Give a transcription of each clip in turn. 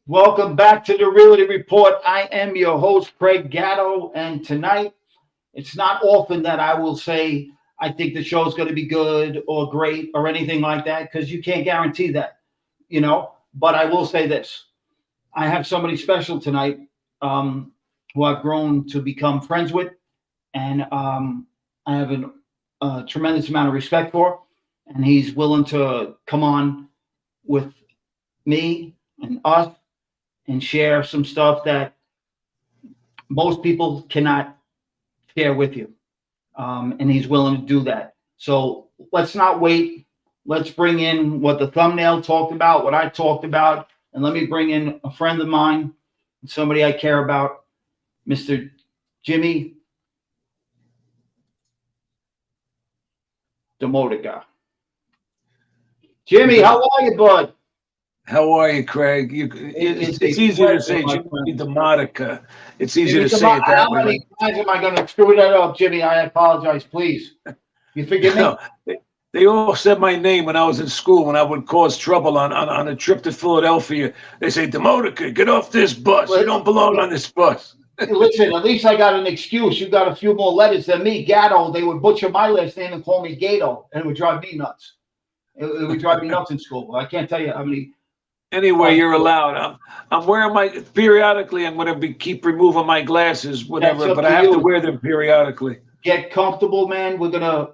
Welcome back to the Realty Report. I am your host, Craig Gatto, and tonight, it's not often that I will say I think the show's going to be good or great or anything like that, because you can't guarantee that, you know. But I will say this. I have somebody special tonight who I've grown to become friends with, and I have a tremendous amount of respect for, and he's willing to come on with me and us and share some stuff that most people cannot share with you. And he's willing to do that. So let's not wait. Let's bring in what the thumbnail talked about, what I talked about, and let me bring in a friend of mine, somebody I care about, Mr. Jimmy Demotica. Jimmy, how are you, bud? How are you, Craig? It's easier to say Jimmy Demotica. It's easier to say it that way. How many times am I going to screw that up, Jimmy? I apologize, please. You forgive me? No, they all said my name when I was in school, when I would cause trouble on a trip to Philadelphia. They say, Demotica, get off this bus. You don't belong on this bus. Listen, at least I got an excuse. You got a few more letters than me. Gatto, they would butcher my last name and call me Gato, and it would drive me nuts. It would drive me nuts in school. I can't tell you how many. Anyway, you're allowed. I'm wearing periodically. I'm going to keep removing my glasses, whatever, but I have to wear them periodically. Get comfortable, man.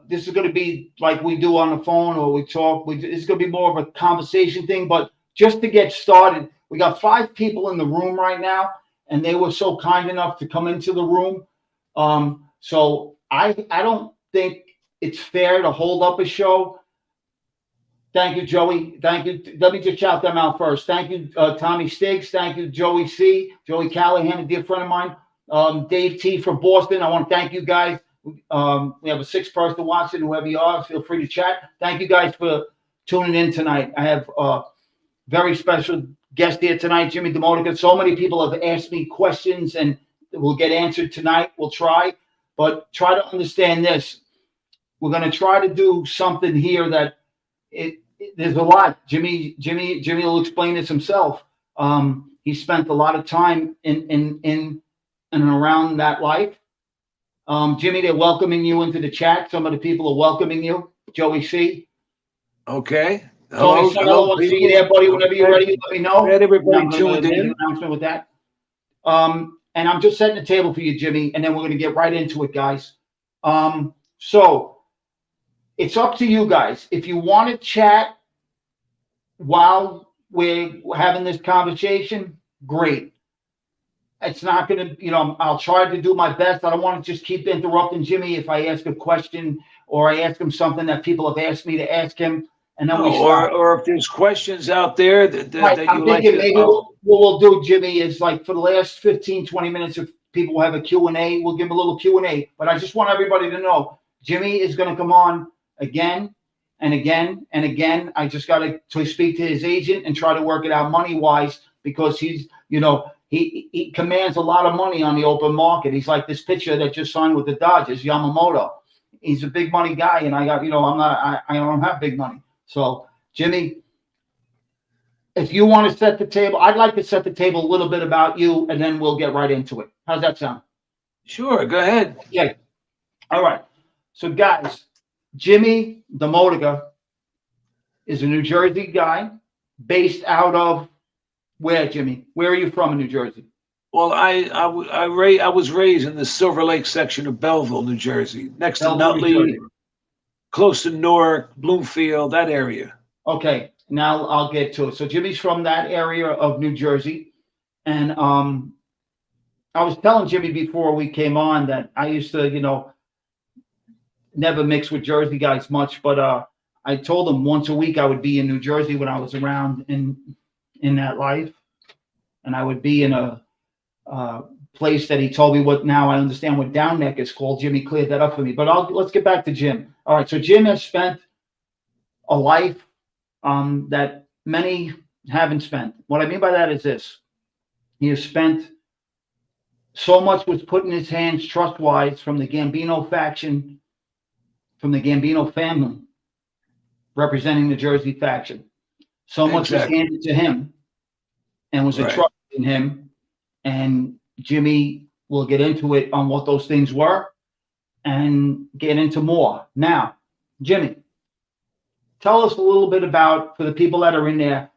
This is gonna be like we do on the phone or we talk. This is gonna be more of a conversation thing. But just to get started, we got 5 people in the room right now, and they were so kind enough to come into the room. So I don't think it's fair to hold up a show. Thank you, Joey. Thank you. Let me just shout them out first. Thank you, Tommy Stiggs. Thank you, Joey C. Joey Callahan, a dear friend of mine. Dave T. from Boston. I want to thank you guys. We have a 6th person watching. Whoever you are, feel free to chat. Thank you guys for tuning in tonight. I have a very special guest here tonight, Jimmy Demotica. So many people have asked me questions, and will get answered tonight. We'll try, but try to understand this. We're going to try to do something here that there's a lot. Jimmy will explain this himself. He spent a lot of time in and around that life. Jimmy, they're welcoming you into the chat. Some of the people are welcoming you. Joey C. Okay. Hello. I'll see you there, buddy. Whenever you're ready, let me know. Everybody tuned in. Announcement with that. And I'm just setting the table for you, Jimmy, and then we're going to get right into it, guys. So it's up to you guys. If you want to chat while we're having this conversation, great. It's not going to, I'll try to do my best. I don't want to just keep interrupting Jimmy if I ask a question or I ask him something that people have asked me to ask him. And then or if there's questions out there that you like to, maybe what we'll do, Jimmy, is like for the last 15, 20 minutes, if people have a Q&A, we'll give them a little Q&A. But I just want everybody to know, Jimmy is going to come on again and again and again. I just got to speak to his agent and try to work it out money-wise, because he's, he commands a lot of money on the open market. He's like this pitcher that just signed with the Dodgers, Yamamoto. He's a big money guy, and I don't have big money. So, Jimmy, if you want to set the table, I'd like to set the table a little bit about you, and then we'll get right into it. How's that sound? Sure, go ahead. Yeah. All right. So, guys, Jimmy Demotica is a New Jersey guy based out of where, Jimmy? Where are you from in New Jersey? Well, I was raised in the Silver Lake section of Belleville, New Jersey, next to Nutley, close to Newark, Bloomfield, that area. Okay, now I'll get to it. So Jimmy's from that area of New Jersey, and I was telling Jimmy before we came on that I used to, never mix with Jersey guys much, but I told him once a week I would be in New Jersey when I was around in that life. and I would be in a place that he told me what now I understand what down neck is called. Jimmy cleared that up for me. But let's get back to Jim. All right, so Jim has spent a life that many haven't spent. What I mean by that is this: he has spent so much was put in his hands trust-wise from the Gambino faction, from the Gambino family, representing the Jersey faction. So much was handed to him and was entrusted in him. And Jimmy will get into it on what those things were and get into more. Now, Jimmy, tell us a little bit about, for the people that are in there,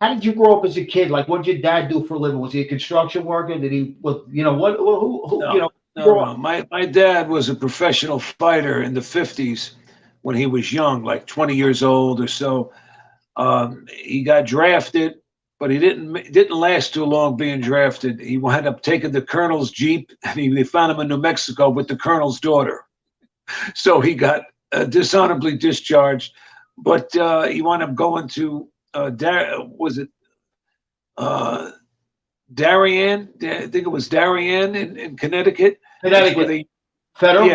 how did you grow up as a kid? Like, what did your dad do for a living? Was he a construction worker? Did he, you know, what, who No, you know? no. My dad was a professional fighter in the 50s when he was young, like 20 years old or so. He got drafted, but he didn't last too long being drafted. He wound up taking the colonel's Jeep, and they found him in New Mexico with the colonel's daughter. So he got dishonorably discharged, but he wound up going to Darien? I think it was Darien in Connecticut. Connecticut. Federal?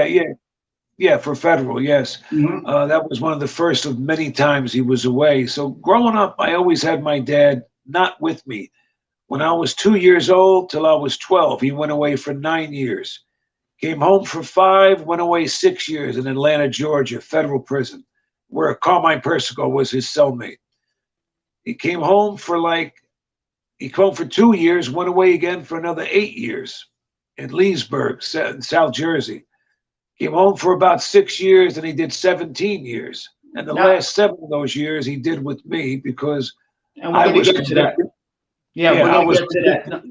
Yeah, for federal, yes. Mm-hmm. That was one of the first of many times he was away. So growing up, I always had my dad not with me. When I was 2 years old till I was 12, he went away for 9 years. Came home for 5, went away 6 years in Atlanta, Georgia, federal prison, where Carmine Persico was his cellmate. He came home for 2 years, went away again for another 8 years in Leesburg, South Jersey. Came home for about 6 years, and he did 17 years. And the last 7 of those years he did with me because I was get to that. I was get to that.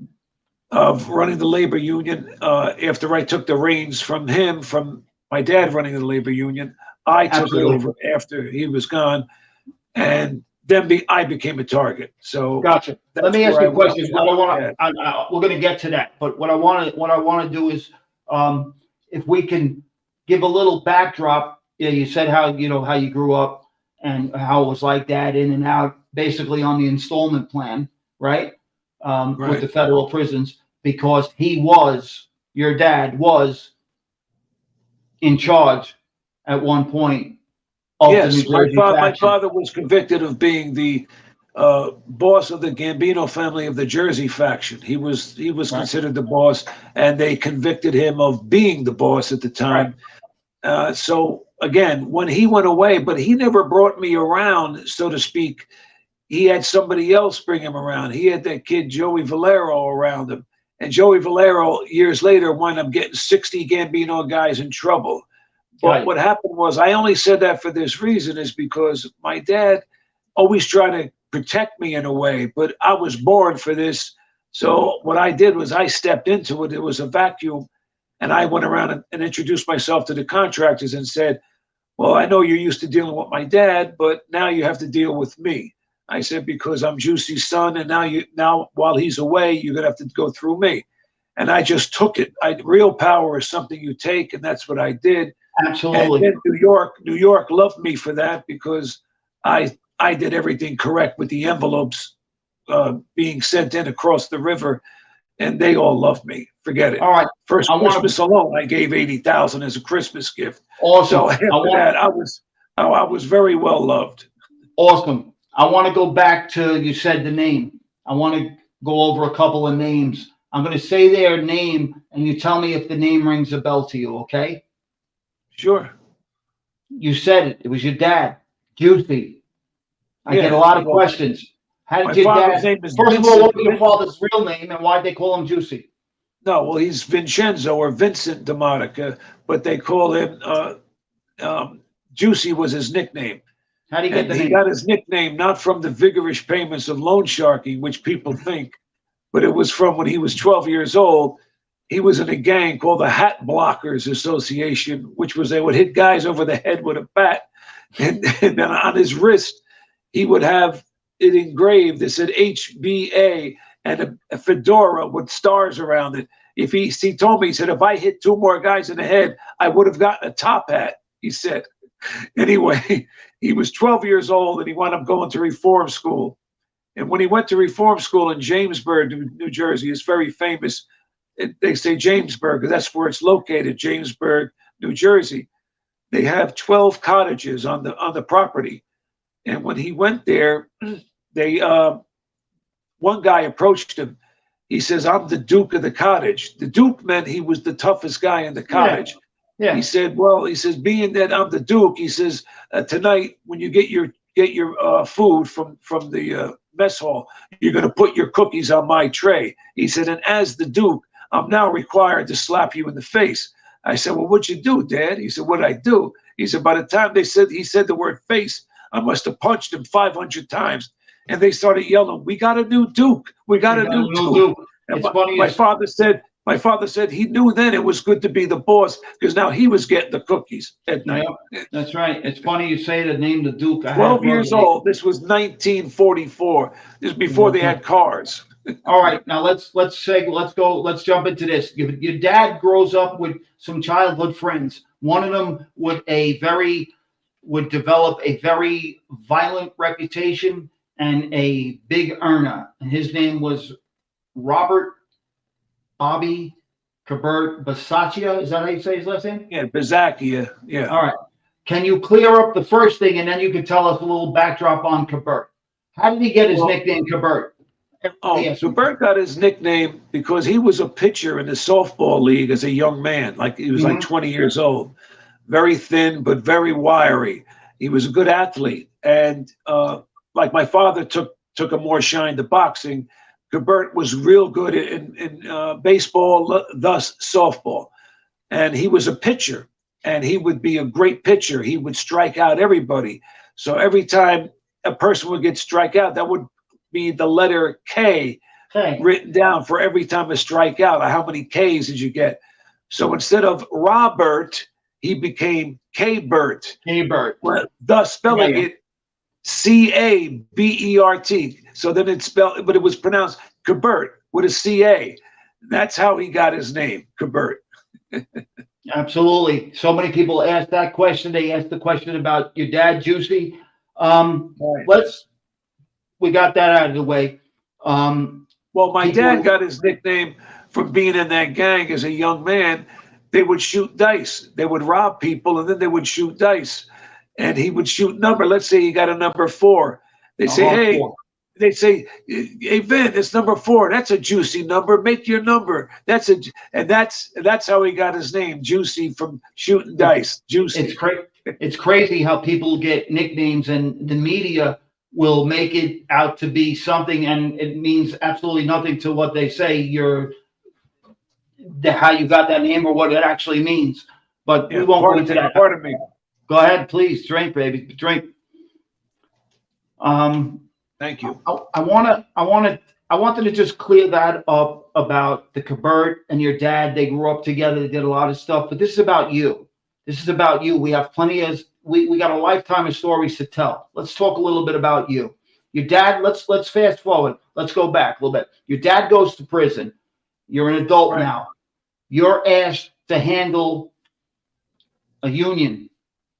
Of running the labor union. After I took the reins from him, from my dad running the labor union, I took it over after he was gone, and then I became a target. So gotcha. Let me ask you a question. We're going to get to that, but what I want to do is, if we can give a little backdrop. Yeah, you said how you grew up and how it was like that, in and out, basically on the installment plan, right? With the federal prisons, because your dad was in charge at one point of the New Jersey faction. My father was convicted of being the boss of the Gambino family of the Jersey faction. He was considered the boss, and they convicted him of being the boss at the time. So again, when he went away, but he never brought me around, so to speak. He had somebody else bring him around. He had that kid Joey Valero around him, and Joey Valero years later wound up getting 60 Gambino guys in trouble. But what happened was, I only said that for this reason, is because my dad always tried to protect me in a way, but I was born for this. So what I did was I stepped into it. It was a vacuum. And I went around and introduced myself to the contractors and said, well, I know you're used to dealing with my dad, but now you have to deal with me. I said, because I'm Juicy's son, and now while he's away, you're going to have to go through me. And I just took it. Real power is something you take, and that's what I did. Absolutely. And then New York loved me for that, because I did everything correct with the envelopes being sent in across the river, and they all loved me. Forget it. All right. First Christmas alone, I gave $80,000 as a Christmas gift. Awesome. So after that, I was very well loved. Awesome. I want to go back to, you said the name. I want to go over a couple of names. I'm going to say their name, and you tell me if the name rings a bell to you, okay? Sure. You said it. It was your dad, Juicy. I get a lot of questions. How did your dad? First of all, what was your father's real name, and why did they call him Juicy? No, well, he's Vincenzo or Vincent DeMonica, but they call him Juicy was his nickname. How did he get the name? He got his nickname not from the vigorous payments of loan sharking, which people think, but it was from when he was 12 years old. He was in a gang called the Hat Blockers Association, which was they would hit guys over the head with a bat, and then on his wrist he would have it engraved. It said HBA and a fedora with stars around it. If he told me, he said, if I hit 2 more guys in the head, I would have gotten a top hat, he said. Anyway, he was 12 years old, and he wound up going to reform school. And when he went to reform school in Jamesburg, New Jersey, it's very famous. They say Jamesburg because that's where it's located, Jamesburg, New Jersey. They have 12 cottages on the property. And when he went there, they one guy approached him. He says, "I'm the Duke of the cottage." The Duke meant he was the toughest guy in the cottage. Yeah. He said, "Well," he says, "being that I'm the Duke," he says, "tonight when you get your food from the mess hall, you're going to put your cookies on my tray." He said, "And as the Duke, I'm now required to slap you in the face." I said, "Well, what'd you do, Dad?" He said, "What'd I do?" He said, "By the time he said the word face, I must have punched him 500 times." And they started yelling, "We got a new Duke. We got a new Duke." And It's funny. my father said he knew then it was good to be the boss because now he was getting the cookies at night. Yeah, that's right. It's funny you say the name the Duke. 12 years old. This was 1944. This is before they had cars. All right, now let's jump into this. Your dad grows up with some childhood friends. One of them would develop a very violent reputation and a big earner, and his name was Robert Bobby Cabert Basaccia. Is that how you say his last name? Yeah, Bazacchia. Yeah. All right. Can you clear up the first thing, and then you can tell us a little backdrop on Cabert? How did he get his nickname Cabert? Cabert got his nickname because he was a pitcher in the softball league as a young man. Like he was like 20 years old, very thin but very wiry. He was a good athlete, and like my father took a more shine to boxing. Cabert was real good in baseball, thus softball, and he was a pitcher, and he would be a great pitcher. He would strike out everybody. So every time a person would get strike out, that would be the letter K written down for every time a strikeout. How many Ks did you get? So instead of Robert, he became K-Bert. K-Bert. Thus spelling it Cabert. So then it's spelled, but it was pronounced Cabert with a CA. That's how he got his name, Cabert. Absolutely. So many people ask that question. They asked the question about your dad, Juicy. We got that out of the way. Well, my dad got his nickname from being in that gang as a young man. They would shoot dice. They would rob people, and then they would shoot dice. And he would shoot number. Let's say he got a number 4. They say, "Hey," they say, "Hey, Vin, it's number 4. That's a juicy number. Make your number." That's how he got his name, Juicy, from shooting dice. Juicy. It's crazy how people get nicknames, and the media will make it out to be something, and it means absolutely nothing to what they say. How you got that name or what it actually means. But we won't go into that. Pardon me. Go ahead, please. Drink, baby. Drink. Thank you. I wanted to just clear that up about the Cabert and your dad. They grew up together. They did a lot of stuff, but this is about you. This is about you. We have plenty of we got a lifetime of stories to tell. Let's talk a little bit about you. Your dad. Let's fast forward. Let's go back a little bit. Your dad goes to prison. You're an adult now. You're asked to handle unions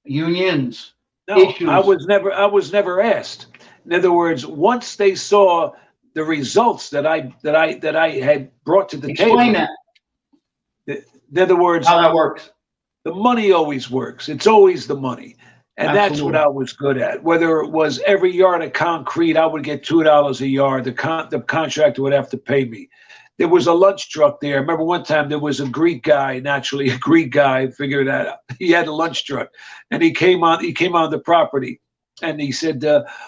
issues. I was never asked. In other words, once they saw the results that I had brought to the table. Explain that. In other words, how that works. The money always works. It's always the money. And Absolutely. That's what I was good at. Whether it was every yard of concrete, I would get $2 a yard. The contractor would have to pay me. There was a lunch truck there. I remember one time there was a Greek guy, naturally a Greek guy, figured that out. He had a lunch truck, and he came on the property, and he said,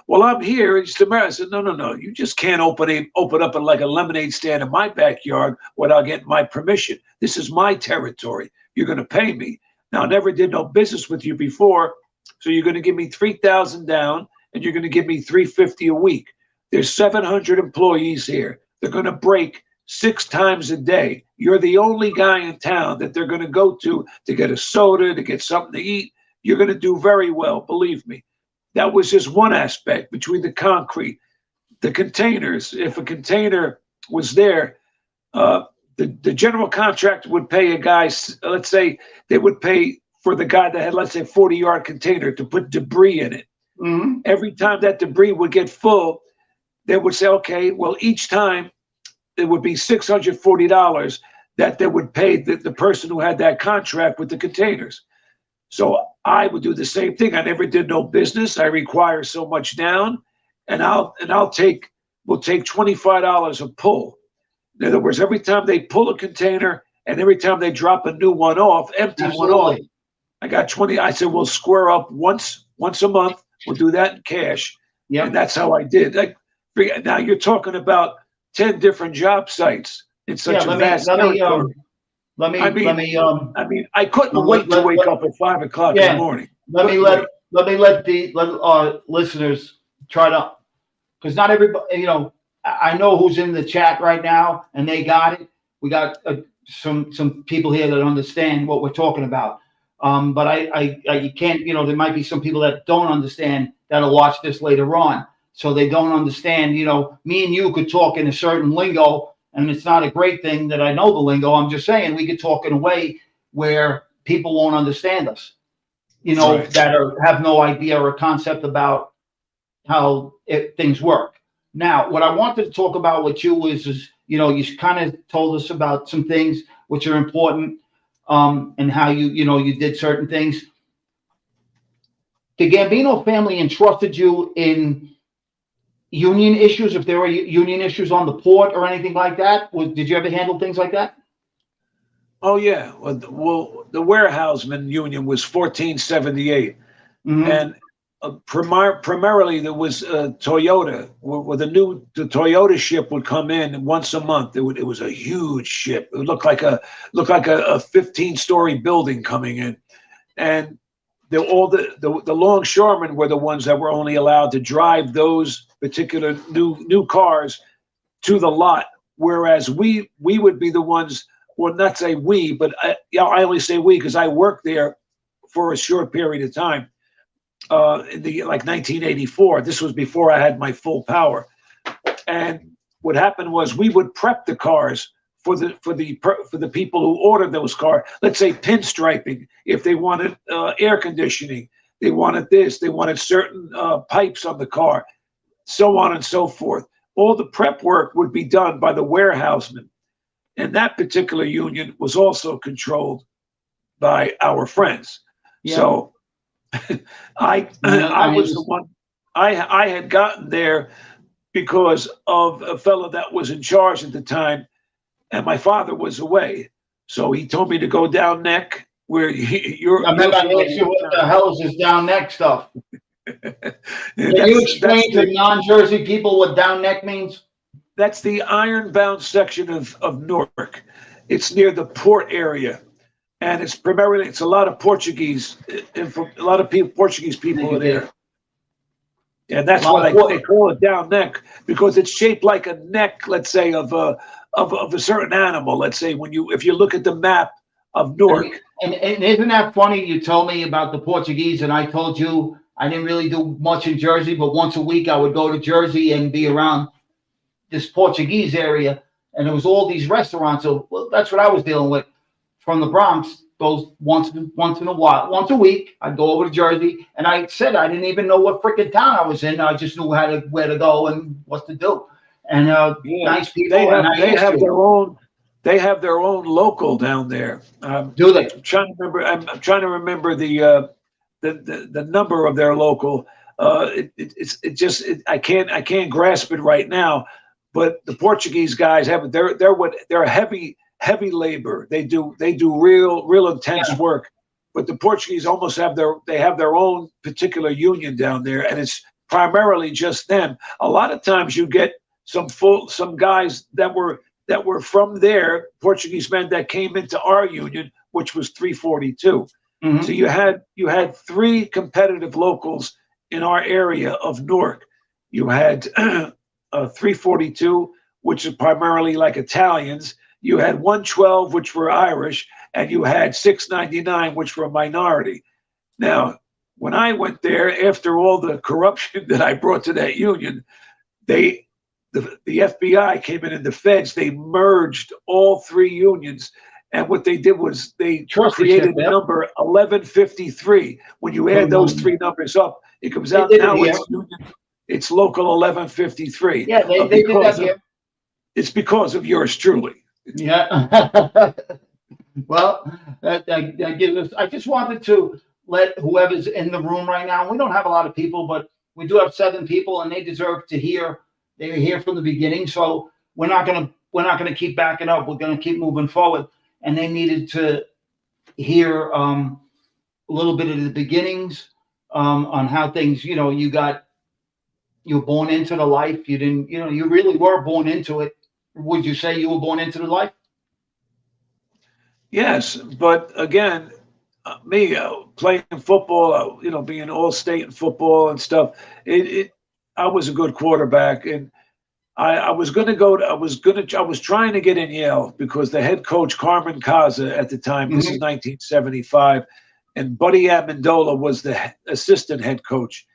"Well, I'm here." It's America. I said, "No. You just can't open up like a lemonade stand in my backyard without getting my permission. This is my territory. You're going to pay me. Now, I never did no business with you before, so you're going to give me $3,000 down, and you're going to give me $350 a week. There's 700 employees here. They're going to break 6 times a day. You're the only guy in town that they're going to go to get a soda, to get something to eat. You're going to do very well, believe me." That was just one aspect between the concrete, the containers. If a container was there, the general contractor would pay a guy, let's say they would pay for the guy that had, let's say, 40-yard container to put debris in it. Mm-hmm. Every time that debris would get full, they would say, okay, well, each time it would be $640 that they would pay the person who had that contract with the containers. So I would do the same thing. I never did no business. I require so much down, and we'll take $25 a pull. In other words, every time they pull a container and every time they drop a new one off, empty one off, I got 20. I said, we'll square up once a month. We'll do that in cash. Yeah. And that's how I did. Now you're talking about 10 different job sites in such a vast territory. I mean, I couldn't wait to wake up at 5 o'clock in the morning. Let me let our listeners try to, because not everybody, you know, I know who's in the chat right now, and they got it. We got some people here that understand what we're talking about. But I can't, you know, there might be some people that don't understand that'll watch this later on. So they don't understand, you know, me and you could talk in a certain lingo, and it's not a great thing that I know the lingo. I'm just saying we could talk in a way where people won't understand us, you know, that have no idea or concept about how things work. Now, what I wanted to talk about with you is you know, you kind of told us about some things which are important, and how you did certain things. The Gambino family entrusted you in union issues, if there were union issues on the port or anything like that. Did you ever handle things like that? Oh, yeah. Well, the warehouseman union was 1478. And primarily there was Toyota, where the Toyota ship would come in once a month. It was a huge ship. It would look like a 15-story building coming in, and the longshoremen were the ones that were only allowed to drive those particular new cars to the lot, whereas we would be the ones. Well, not say we, but I only say we because I worked there for a short period of time. In the 1984. This was before I had my full power. And what happened was we would prep the cars for the people who ordered those cars. Let's say pinstriping, if they wanted air conditioning, they wanted this, they wanted certain pipes on the car, so on and so forth. All the prep work would be done by the warehouseman. And that particular union was also controlled by our friends. Yeah. So I was the one. I had gotten there because of a fellow that was in charge at the time, and my father was away. So he told me to go down neck where you're. I remember I asked you what the hell is this down neck stuff. Can you explain to non-Jersey people what down neck means? That's the ironbound section of Newark. It's near the port area. And it's a lot of Portuguese, Portuguese people are there. And that's why they call it down neck, because it's shaped like a neck, let's say, of a certain animal. Let's say if you look at the map of Newark. And isn't that funny? You told me about the Portuguese, and I told you I didn't really do much in Jersey, but once a week I would go to Jersey and be around this Portuguese area, and there was all these restaurants. So that's what I was dealing with. From the Bronx, goes once in a while, once a week. I'd go over to Jersey, and I said I didn't even know what freaking town I was in. I just knew where to go and what to do. And nice people. They have their own local down there. Do they? I'm trying to remember the number of their local. I can't grasp it right now. But the Portuguese guys they're heavy labor. They do real intense work. But the Portuguese almost have their own particular union down there, and it's primarily just them. A lot of times you get some guys that were from there, Portuguese men that came into our union, which was 342. Mm-hmm. So you had three competitive locals in our area of Newark. You had 342, which is primarily like Italians. You had 112, which were Irish, and you had 699, which were a minority. Now, when I went there, after all the corruption that I brought to that union, the FBI came in and the feds, they merged all three unions. And what they did was they created the number 1153. When you add those three numbers up, it comes out now it's union. It's local 1153. Yeah, they did that here. It's because of yours truly. Yeah. Well, that gives us. I just wanted to let whoever's in the room right now. We don't have a lot of people, but we do have 7 people, and they deserve to hear. They were here from the beginning, so we're not gonna keep backing up. We're gonna keep moving forward, and they needed to hear a little bit of the beginnings on how things. You know, you were born into the life. You didn't. You know, you really were born into it. Would you say you were born into the life? Yes, but again, me playing football, being all state in football and stuff. I was a good quarterback, and I was going to go. I was trying to get in Yale because the head coach Carmen Caza at the time. This is 1975, and Buddy Amendola was the assistant head coach.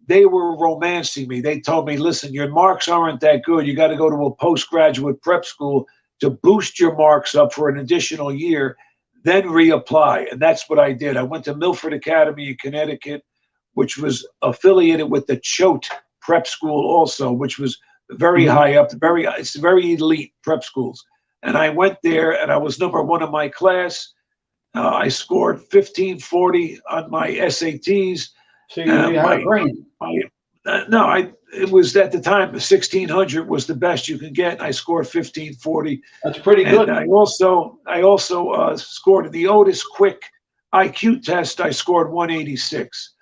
They were romancing me. They told me, "Listen, your marks aren't that good. You got to go to a postgraduate prep school to boost your marks up for an additional year, then reapply." And that's what I did. I went to Milford Academy in Connecticut, which was affiliated with the Choate Prep School also, which was very high up, it's very elite prep schools. And I went there, and I was number 1 in my class. I scored 1540 on my SATs. So you had a brain. It was at the time 1600 was the best you could get. I scored 1540. That's pretty good. And I also scored the Otis Quick IQ test. I scored 186.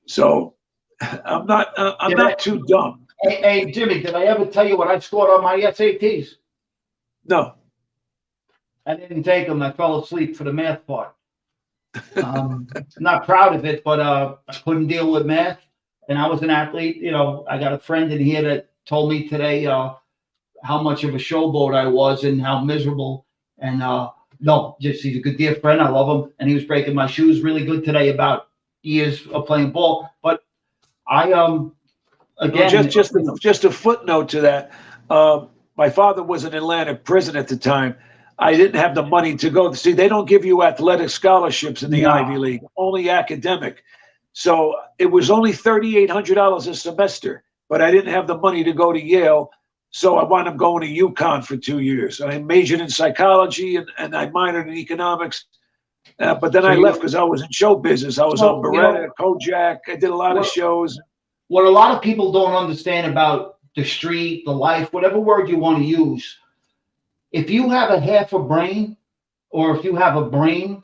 So I'm not too dumb. Hey, Jimmy, did I ever tell you what I scored on my SATs? No. I didn't take them. I fell asleep for the math part. I'm not proud of it, but I couldn't deal with math. And I was an athlete. You know, I got a friend in here that told me today how much of a showboat I was and how miserable. And he's a good dear friend. I love him. And he was breaking my shoes really good today about years of playing ball. But I again, just a footnote to that. My father was in Atlanta prison at the time. I didn't have the money to go. See, they don't give you athletic scholarships in the Ivy League, only academic. So it was only $3,800 a semester, but I didn't have the money to go to Yale. So I wound up going to UConn for 2 years. I majored in psychology and I minored in economics. But then I left because I was in show business. I was on Beretta, Kojak. I did a lot of shows. What a lot of people don't understand about the street, the life, whatever word you want to use, if you have a half a brain or if you have a brain,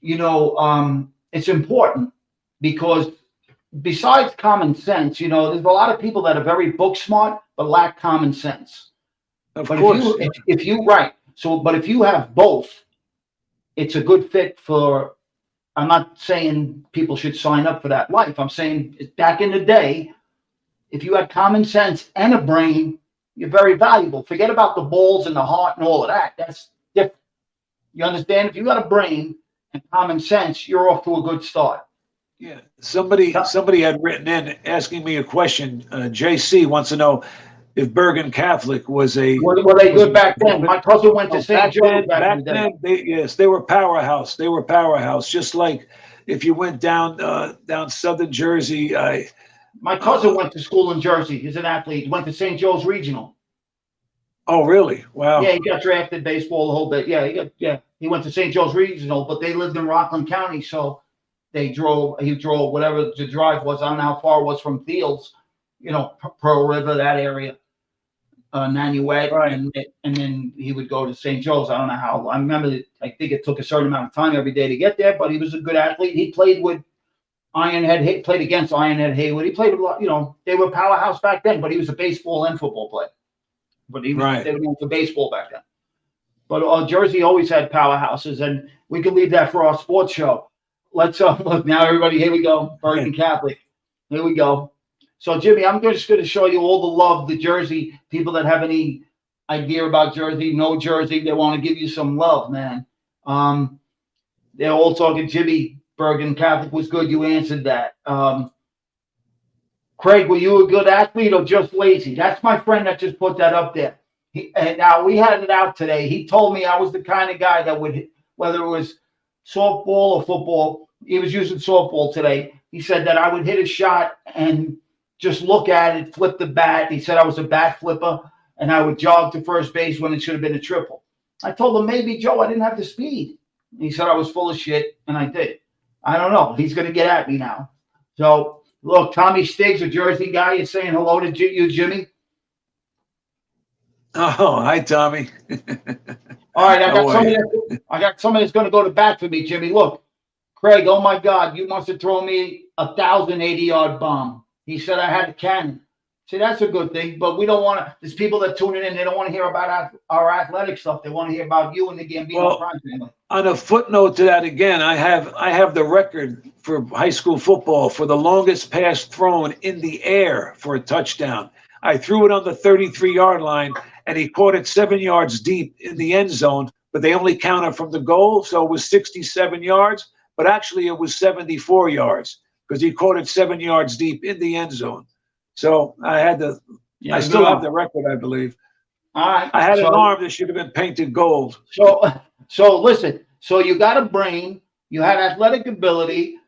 it's important because besides common sense, there's a lot of people that are very book smart but lack common sense. Of course. If you have both, it's a good fit for. I'm not saying people should sign up for that life. I'm saying back in the day, if you had common sense and a brain, you're very valuable. Forget about the balls and the heart and all of that. That's different. You understand? If you got a brain and common sense, you're off to a good start. Yeah. Somebody had written in asking me a question. JC wants to know if Bergen Catholic was a. Were they good back then? My cousin went to St. Joe's back in the day. Yes, they were powerhouse. They were powerhouse. Just like if you went down southern Jersey. My cousin went to school in Jersey. He's an athlete. He went to St. Joe's Regional. Oh, really? Wow. Yeah, he got drafted baseball the whole bit. Yeah, he went to St. Joe's Regional, but they lived in Rockland County, so he drove whatever the drive was. I don't know how far it was from Fields, Pearl River, that area, Nanuet, right. and then he would go to St. Joe's. I don't know how. I remember, I think it took a certain amount of time every day to get there, but he was a good athlete. He played with played against Ironhead Haywood. He played with a lot, they were powerhouse back then, but he was a baseball and football player. But they were known for baseball back then. But Jersey always had powerhouses, and we can leave that for our sports show. Let's look now, everybody. Here we go. Bergen Catholic. Here we go. So, Jimmy, I'm just going to show you all the love, the Jersey people that have any idea about Jersey, know Jersey. They want to give you some love, man. They're all talking Jimmy. Bergen Catholic was good. You answered that. Craig, were you a good athlete or just lazy? That's my friend that just put that up there. And now we had it out today. He told me I was the kind of guy that would, whether it was softball or football, he was using softball today. He said that I would hit a shot and just look at it, flip the bat. He said I was a bat flipper, and I would jog to first base when it should have been a triple. I told him, maybe, Joe, I didn't have the speed. He said I was full of shit, and I did. I don't know. He's going to get at me now. So, look, Tommy Stiggs, a Jersey guy, is saying hello to you, Jimmy. Oh, hi, Tommy. All right, I got somebody that's going to go to bat for me, Jimmy. Look, Craig, oh, my God, you must have thrown me a 1,080-yard bomb. He said I had a cannon. See, that's a good thing, but we don't want to – there's people that tune in, they don't want to hear about our athletic stuff. They want to hear about you and the Gambino crime family. On a footnote to that, again, I have the record for high school football for the longest pass thrown in the air for a touchdown. I threw it on the 33-yard line, and he caught it 7 yards deep in the end zone, but they only counted from the goal, so it was 67 yards, but actually it was 74 yards because he caught it 7 yards deep in the end zone. So I had the I still have the record, I believe. All right. I had an arm that should have been painted gold. So listen, so you got a brain, you had athletic ability,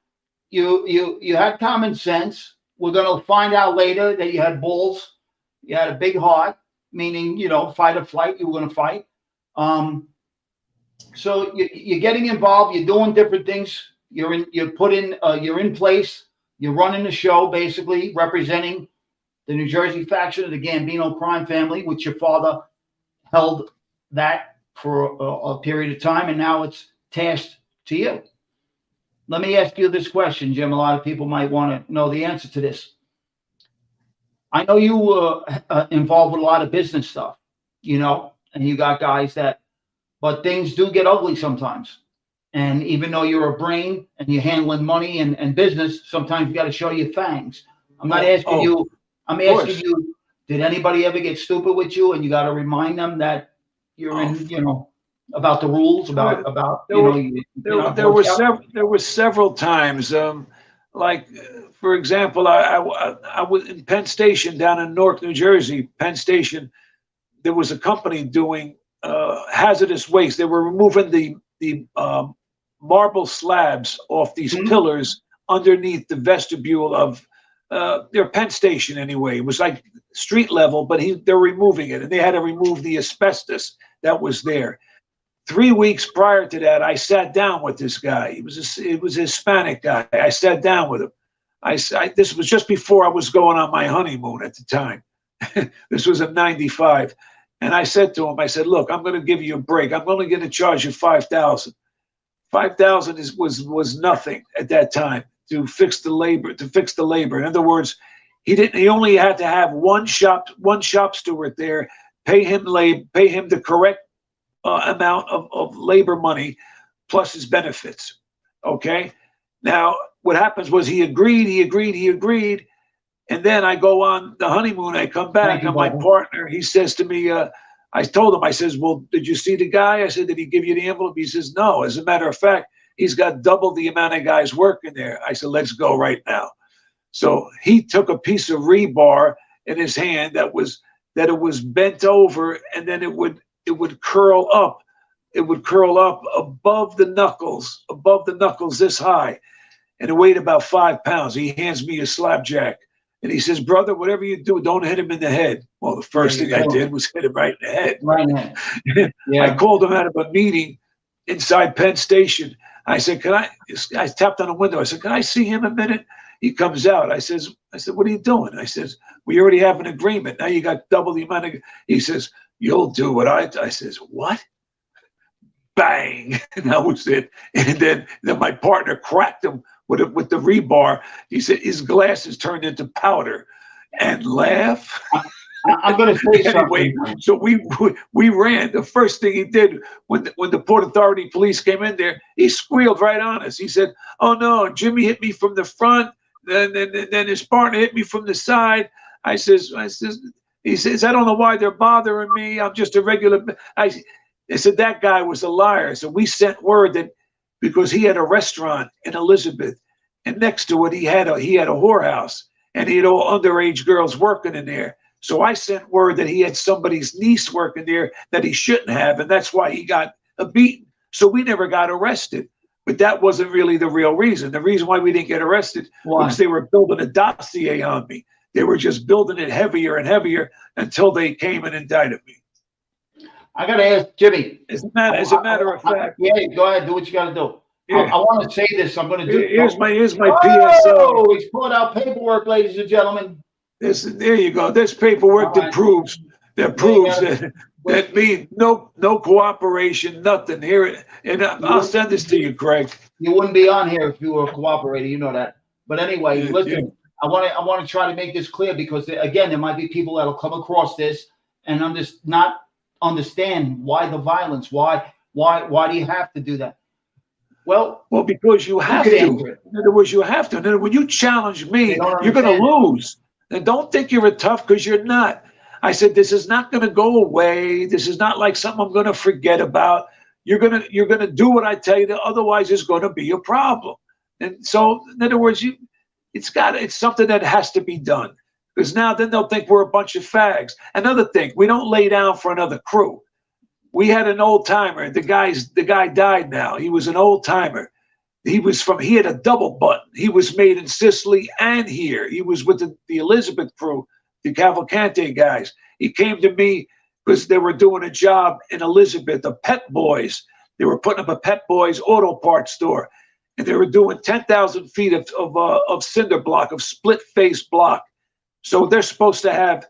you had common sense. We're going to find out later that you had balls, you had a big heart, meaning, fight or flight, you were going to fight. So you're getting involved, you're doing different things, you're in place, you're running the show, basically representing the New Jersey faction of the Gambino crime family, which your father held that for a period of time, and now it's tasked to you. Let me ask you this question, Jim. A lot of people might want to know the answer to this. I know you were involved with a lot of business stuff, and you got guys but things do get ugly sometimes. And even though you're a brain and you're handling money and business, sometimes you got to show your fangs. I'm not asking you. I'm asking you, did anybody ever get stupid with you? And you got to remind them that you're about the rules, there were several times. Like, for example, I was in Penn Station down in Newark, New Jersey. Penn Station, there was a company doing hazardous waste. They were removing the marble slabs off these pillars underneath the vestibule of their Penn Station. Anyway, it was like street level, but they're removing it, and they had to remove the asbestos that was there. 3 weeks prior to that, I sat down with this guy. It was a Hispanic guy. I sat down with him. This was just before I was going on my honeymoon at the time. This was in '95. And I said to him, look, I'm going to give you a break. I'm only going to charge you $5,000. $5,000 was nothing at that time to fix the labor. In other words, he only had to have one shop steward there, pay him the correct amount of labor money plus his benefits. Okay. Now what happens was he agreed. And then I go on the honeymoon. I come back, and my partner, he says to me, I told him, I says, well, did you see the guy? I said, did he give you the envelope? He says, no. As a matter of fact, he's got double the amount of guys working there. I said, let's go right now. So he took a piece of rebar in his hand that it was bent over, and then it would curl up. It would curl up above the knuckles this high, and it weighed about 5 pounds. He hands me a slapjack. And he says, brother, whatever you do, don't hit him in the head. Well, the first thing I did was hit him right in the head. Right in the head. Yeah. I called him out of a meeting inside Penn Station. I said, I tapped on the window. I said, can I see him a minute? He comes out. I said, what are you doing? I says, we already have an agreement. Now you got double the amount of, he says, you'll do what I says, what? Bang. And that was it. And then my partner cracked him with the rebar. He said his glasses turned into powder, and laugh. I'm going to say anyway, something. So we ran. The first thing he did when the Port Authority police came in there, he squealed right on us. He said, "Oh no, Jimmy hit me from the front. Then his partner hit me from the side." He says, "I don't know why they're bothering me. I'm just a regular." I said that guy was a liar. So we sent word that. Because he had a restaurant in Elizabeth, and next to it he had a whorehouse, and he had all underage girls working in there. So I sent word that he had somebody's niece working there that he shouldn't have, and that's why he got beaten. So we never got arrested. But that wasn't really the real reason. The reason why we didn't get arrested was they were building a dossier on me. They were just building it heavier and heavier until they came and indicted me. I got to ask Jimmy. As a matter of fact. Yeah, go ahead. Do what you got to do. I want to say this. I'm going to do. Here's my PSO. He's pulling out paperwork, ladies and gentlemen. There you go. This paperwork that proves that means no cooperation, nothing here. And I'll send this to you, Craig. You wouldn't be on here if you were a cooperator. You know that. But anyway, listen. I want to try to make this clear because again, there might be people that'll come across this and not understand why the violence. Why do you have to do that? Well, because you have to. In other words, you have to. And then when you challenge me, you're going to lose. And don't think you're a tough, because you're not. I said, this is not going to go away. This is not like something I'm going to forget about. You're going to do what I tell you. Otherwise, it's going to be a problem. And so, in other words, it's something that has to be done, because now then they'll think we're a bunch of fags. Another thing, we don't lay down for another crew. We had an old timer. The guy died now. He was an old timer. He had a double button. He was made in Sicily and here. He was with the Elizabeth crew, the Cavalcante guys. He came to me because they were doing a job in Elizabeth, the Pet Boys. They were putting up a Pet Boys auto parts store. And they were doing 10,000 feet of cinder block, of split face block. So they're supposed to have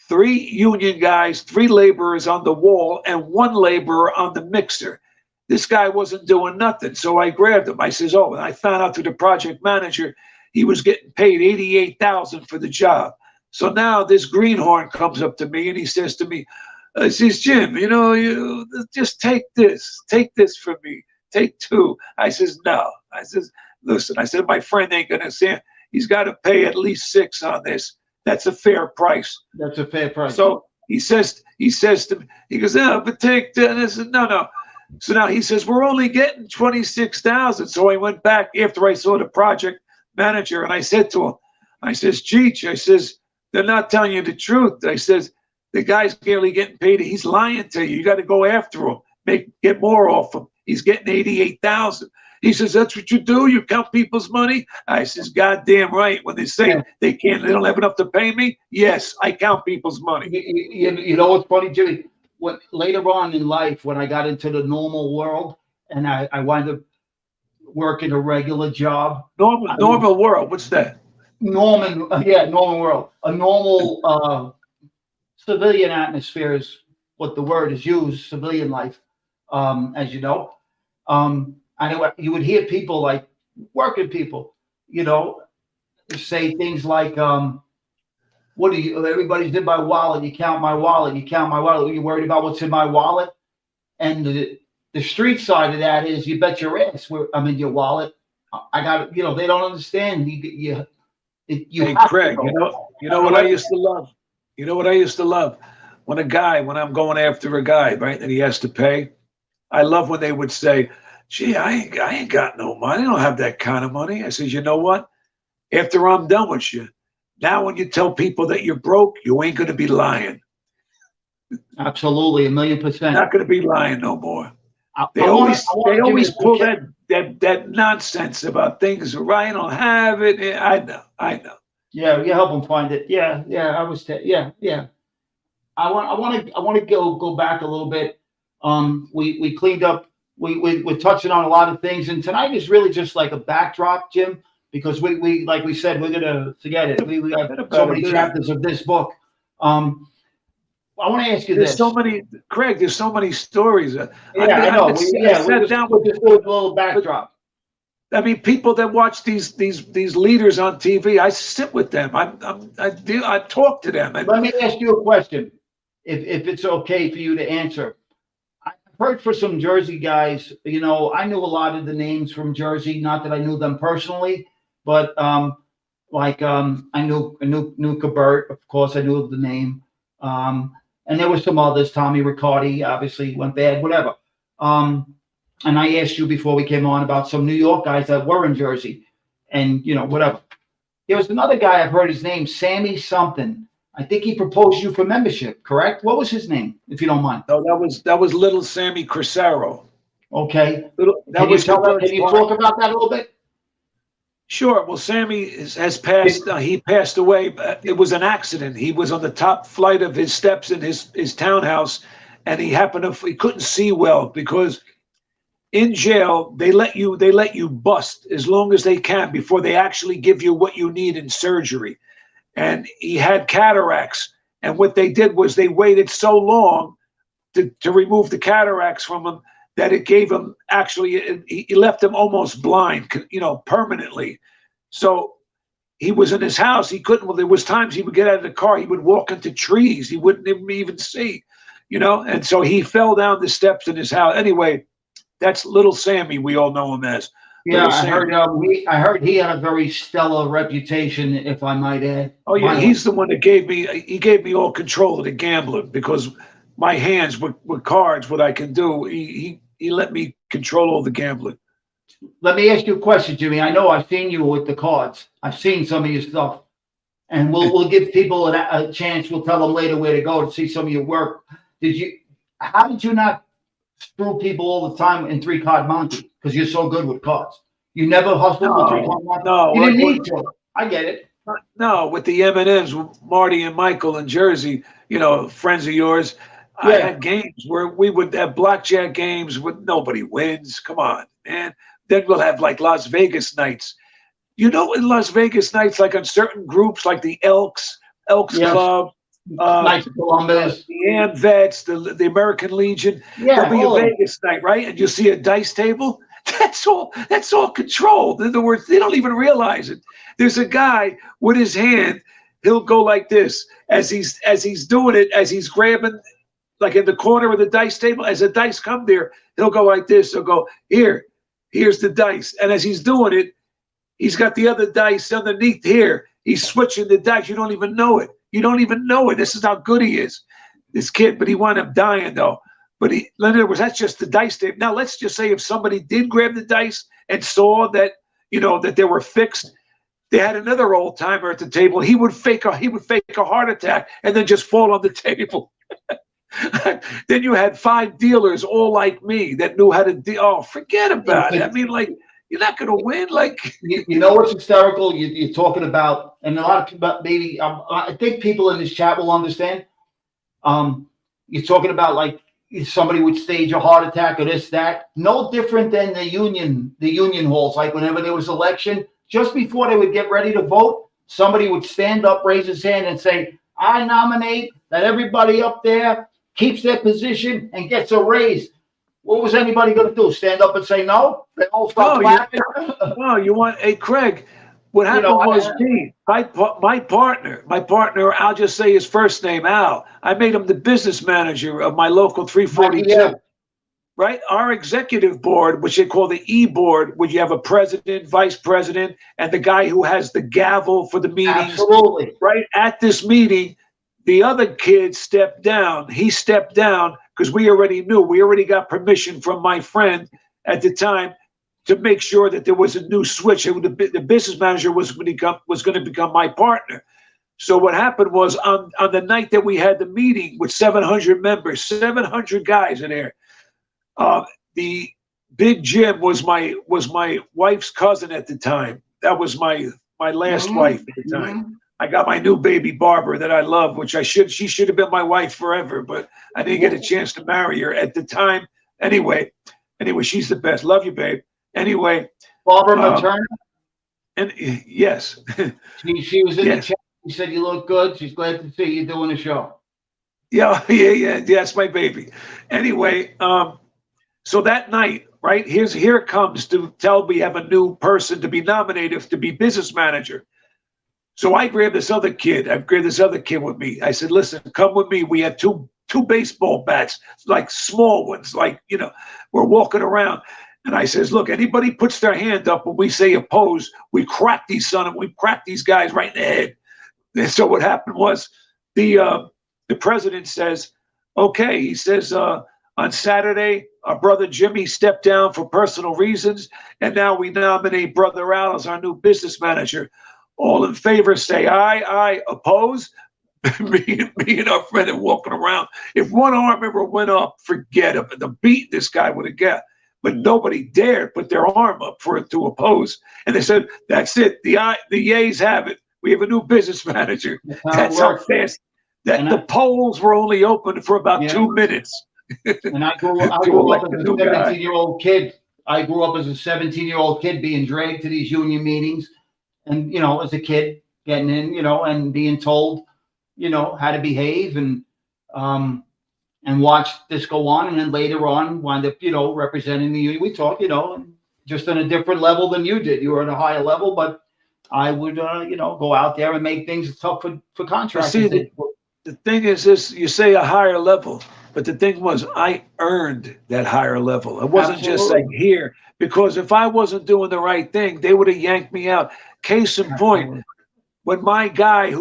3 union guys, 3 laborers on the wall, and 1 laborer on the mixer. This guy wasn't doing nothing. So I grabbed him. I says, and I found out through the project manager, he was getting paid $88,000 for the job. So now this greenhorn comes up to me and he says to me, he says, Jim, you just take this from me. Take 2. I says, no. I says, listen, I said, my friend ain't going to say, he's got to pay at least 6 on this. That's a fair price. That's a fair price. So he says to me, he goes, but take that. And I said, no. So now he says, we're only getting 26,000. So I went back after I saw the project manager and I said to him, I says, Cheech, I says, they're not telling you the truth. I says, the guy's barely getting paid. He's lying to you. You got to go after him. Get more off him. He's getting 88,000. He says, that's what you do? You count people's money? I says, goddamn right. When they say they don't have enough to pay me, yes, I count people's money. You know what's funny, Jimmy? Later on in life, when I got into the normal world and I wound up working a regular job. Normal world, what's that? Normal world. A normal civilian atmosphere is what the word is used, civilian life, as you know. You would hear people like working people, say things like, what do you, everybody's in my wallet. You count my wallet. Are you worried about what's in my wallet? And the street side of that is, you bet your ass I'm in your wallet. I got, they don't understand. Hey, Craig, you know what I used to love? You know what I used to love? When I'm going after a guy, right, and he has to pay, I love when they would say, gee, I ain't got no money. I don't have that kind of money. I says, you know what? After I'm done with you, now when you tell people that you're broke, you ain't going to be lying. Absolutely, 1,000,000%. Not going to be lying no more. They always pull that nonsense about things. I don't have it. I know. Yeah, you help them find it. Yeah. I was. Yeah. I want to go back a little bit. We cleaned up. We're touching on a lot of things, and tonight is really just like a backdrop, Jim, because we like we said, we're gonna forget it. We got so many chapters of this book. I want to ask you this. Craig, there's so many stories. I know. We just do a little backdrop. I mean, people that watch these leaders on TV, I sit with them. I talk to them. Let me ask you a question, if it's okay for you to answer. I've heard for some Jersey guys. I knew a lot of the names from Jersey. Not that I knew them personally, but I knew Cabert. Of course, I knew of the name. And there were some others. Tommy Riccardi obviously went bad. Whatever. And I asked you before we came on about some New York guys that were in Jersey, and whatever. There was another guy I've heard his name, Sammy something. I think he proposed you for membership, correct? What was his name, if you don't mind? No, that was little Sammy Crisaro. Okay. Can you talk about that a little bit? Sure. Well, Sammy has passed. He passed away. It was an accident. He was on the top flight of his steps in his townhouse, and he happened to. He couldn't see well because in jail they let you bust as long as they can before they actually give you what you need in surgery. And he had cataracts, and what they did was they waited so long to remove the cataracts from him that it gave him actually he left him almost blind, permanently. So he was in his house. He couldn't. Well, there was times he would get out of the car. He would walk into trees. He wouldn't even see, And so he fell down the steps in his house. Anyway, that's little Sammy. We all know him as. Yeah, I heard he had a very stellar reputation, if I might add. Oh yeah, he's the one that gave me all control of the gambling because my hands with cards, what I can do. He let me control all the gambling. Let me ask you a question, Jimmy. I know I've seen you with the cards. I've seen some of your stuff, and we'll give people a chance. We'll tell them later where to go to see some of your work. How did you not screw people all the time in 3-card Monte? Because you're so good with cards. You never hustled with 3-card Monte? No. You didn't need to. I get it. No, with the M&Ms, with Marty and Michael in Jersey, friends of yours, yeah. I had games where we would have blackjack games with nobody wins. Come on, man. Then we'll have like Las Vegas nights. In Las Vegas nights, like on certain groups, like the Elks yes. Club, Columbus, the AmVets, the American Legion. Yeah, there'll be a Vegas night, right? And you'll see a dice table. That's all controlled. In other words, they don't even realize it. There's a guy with his hand. He'll go like this as he's doing it, as he's grabbing, like in the corner of the dice table. As the dice come there, he'll go like this. He'll go, here's the dice. And as he's doing it, he's got the other dice underneath here. He's switching the dice. You don't even know it. This is how good he is, this kid. But he wound up dying though. But in other words, that's just the dice table. Now let's just say if somebody did grab the dice and saw that, that they were fixed, they had another old timer at the table. He would fake a heart attack and then just fall on the table. Then you had 5 dealers, all like me, that knew how to deal. Oh, forget about it. I mean, like, you're not going to win. Like, you know what's hysterical? You're talking about, and a lot of people, maybe I think people in this chat will understand. You're talking about like somebody would stage a heart attack or this, that. No different than the union halls. Like whenever there was election, just before they would get ready to vote, somebody would stand up, raise his hand, and say, "I nominate that everybody up there keeps their position and gets a raise." What was anybody going to do? Stand up and say no? They all start clapping. No, you want, hey, Craig, what happened was my partner, I'll just say his first name, Al. I made him the business manager of my local 342. Yeah. Right? Our executive board, which they call the E board, where you have a president, vice president, and the guy who has the gavel for the meetings. Absolutely. Right? At this meeting, the other kid stepped down. He stepped down because we already knew. We already got permission from my friend at the time to make sure that there was a new switch. The business manager was going to become my partner. So what happened was on the night that we had the meeting with 700 members, 700 guys in there. The Big Jim was my wife's cousin at the time. That was my last wife at the time. Mm-hmm. I got my new baby Barbara that I love, which she should have been my wife forever, but I didn't get a chance to marry her at the time. Anyway, she's the best. Love you, babe. Anyway, Barbara Materna. And yes, she was in the chat. She said you look good. She's glad to see you doing the show. Yeah, that's my baby. Anyway, so that night, right here it comes to tell we have a new person to be nominated to be business manager. So I grabbed this other kid. I grabbed this other kid with me. I said, "Listen, come with me." We had two baseball bats, like small ones, like we're walking around. And I says, "Look, anybody puts their hand up when we say oppose, we crack these guys right in the head." And so what happened was the president says, "Okay," he says, "on Saturday, our brother Jimmy stepped down for personal reasons, and now we nominate Brother Al as our new business manager. All in favor, say aye. Aye. Oppose?" me and our friend are walking around. If one arm ever went up, forget it. The beat this guy would have got. but nobody dared put their arm up for it to oppose. And they said, "That's it. The Yays have it. We have a new business manager." That's how fast. That the polls were only open for about 2 minutes. And I grew up as a 17-year-old kid. I grew up as a 17-year-old kid being dragged to these union meetings, and as a kid getting in, and being told, how to behave and watch this go on, and then later on wind up, representing the union. We talk, just on a different level than you did. You were at a higher level, but I would, go out there and make things tough for contractors. See, the thing is this: you say a higher level, but the thing was, I earned that higher level. It wasn't just like here, because if I wasn't doing the right thing, they would have yanked me out. Case in point, when my guy,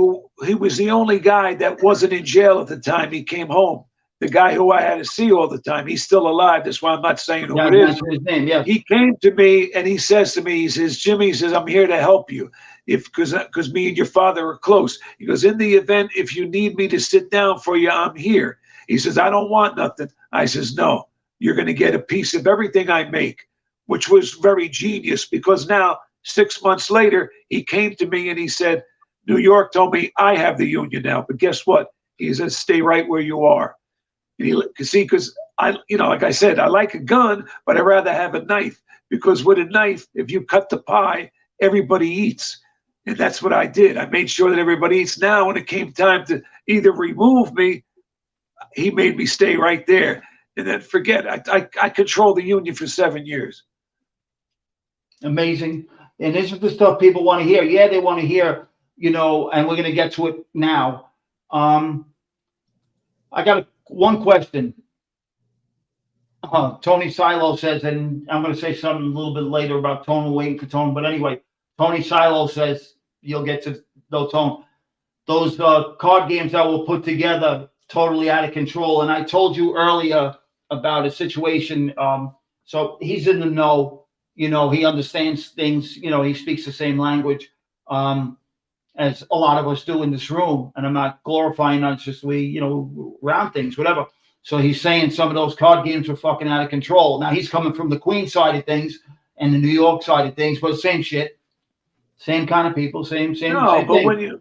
he was the only guy that wasn't in jail at the time, he came home. The guy who I had to see all the time, he's still alive. That's why I'm not saying who it is. His name, yeah. He came to me and he says to me, he says, "Jimmy," he says, "I'm here to help you. Because me and your father are close." He goes, "In the event, if you need me to sit down for you, I'm here." He says, "I don't want nothing." I says, "No, you're going to get a piece of everything I make," which was very genius, because now 6 months later, he came to me and he said, "New York told me I have the union now, but guess what?" He says, "Stay right where you are." And because I, like I said, I like a gun, but I'd rather have a knife, because with a knife, if you cut the pie, everybody eats. And that's what I did. I made sure that everybody eats. Now, when it came time to either remove me, he made me stay right there. And then forget, I controlled the union for 7 years. Amazing. And this is the stuff people want to hear. Yeah, they want to hear, and we're going to get to it now. I got one question. Tony Silo says, and I'm going to say something a little bit later about Tone, waiting for Tone. But anyway, Tony Silo says, you'll get to know Tone. Those card games that were put together, totally out of control. And I told you earlier about a situation. So he's in the know. He understands things. He speaks the same language as a lot of us do in this room. And I'm not glorifying unctuously, round things, whatever. So he's saying some of those card games are fucking out of control. Now he's coming from the Queen side of things and the New York side of things, but same shit, same kind of people, same. No, but thing.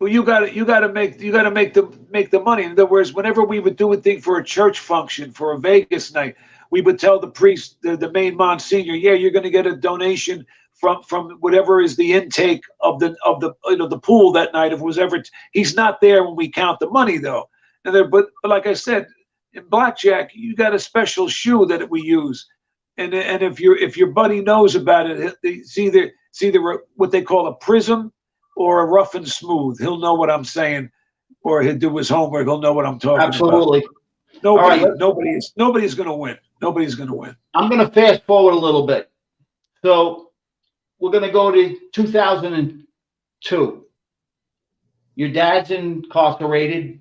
You got to make the money. In other words, whenever we would do a thing for a church function, for a Vegas night, we would tell the priest, the main Monsignor, yeah, you're going to get a donation from whatever is the intake of the pool that night. If it was ever, he's not there when we count the money though. But like I said, in blackjack, you got a special shoe that we use, and if your buddy knows about it, it's either what they call a prism or a rough and smooth. He'll know what I'm saying, or he'll do his homework. He'll know what I'm talking about. Absolutely. Nobody's going to win. Nobody's going to win. I'm going to fast forward a little bit. So we're going to go to 2002. Your dad's incarcerated.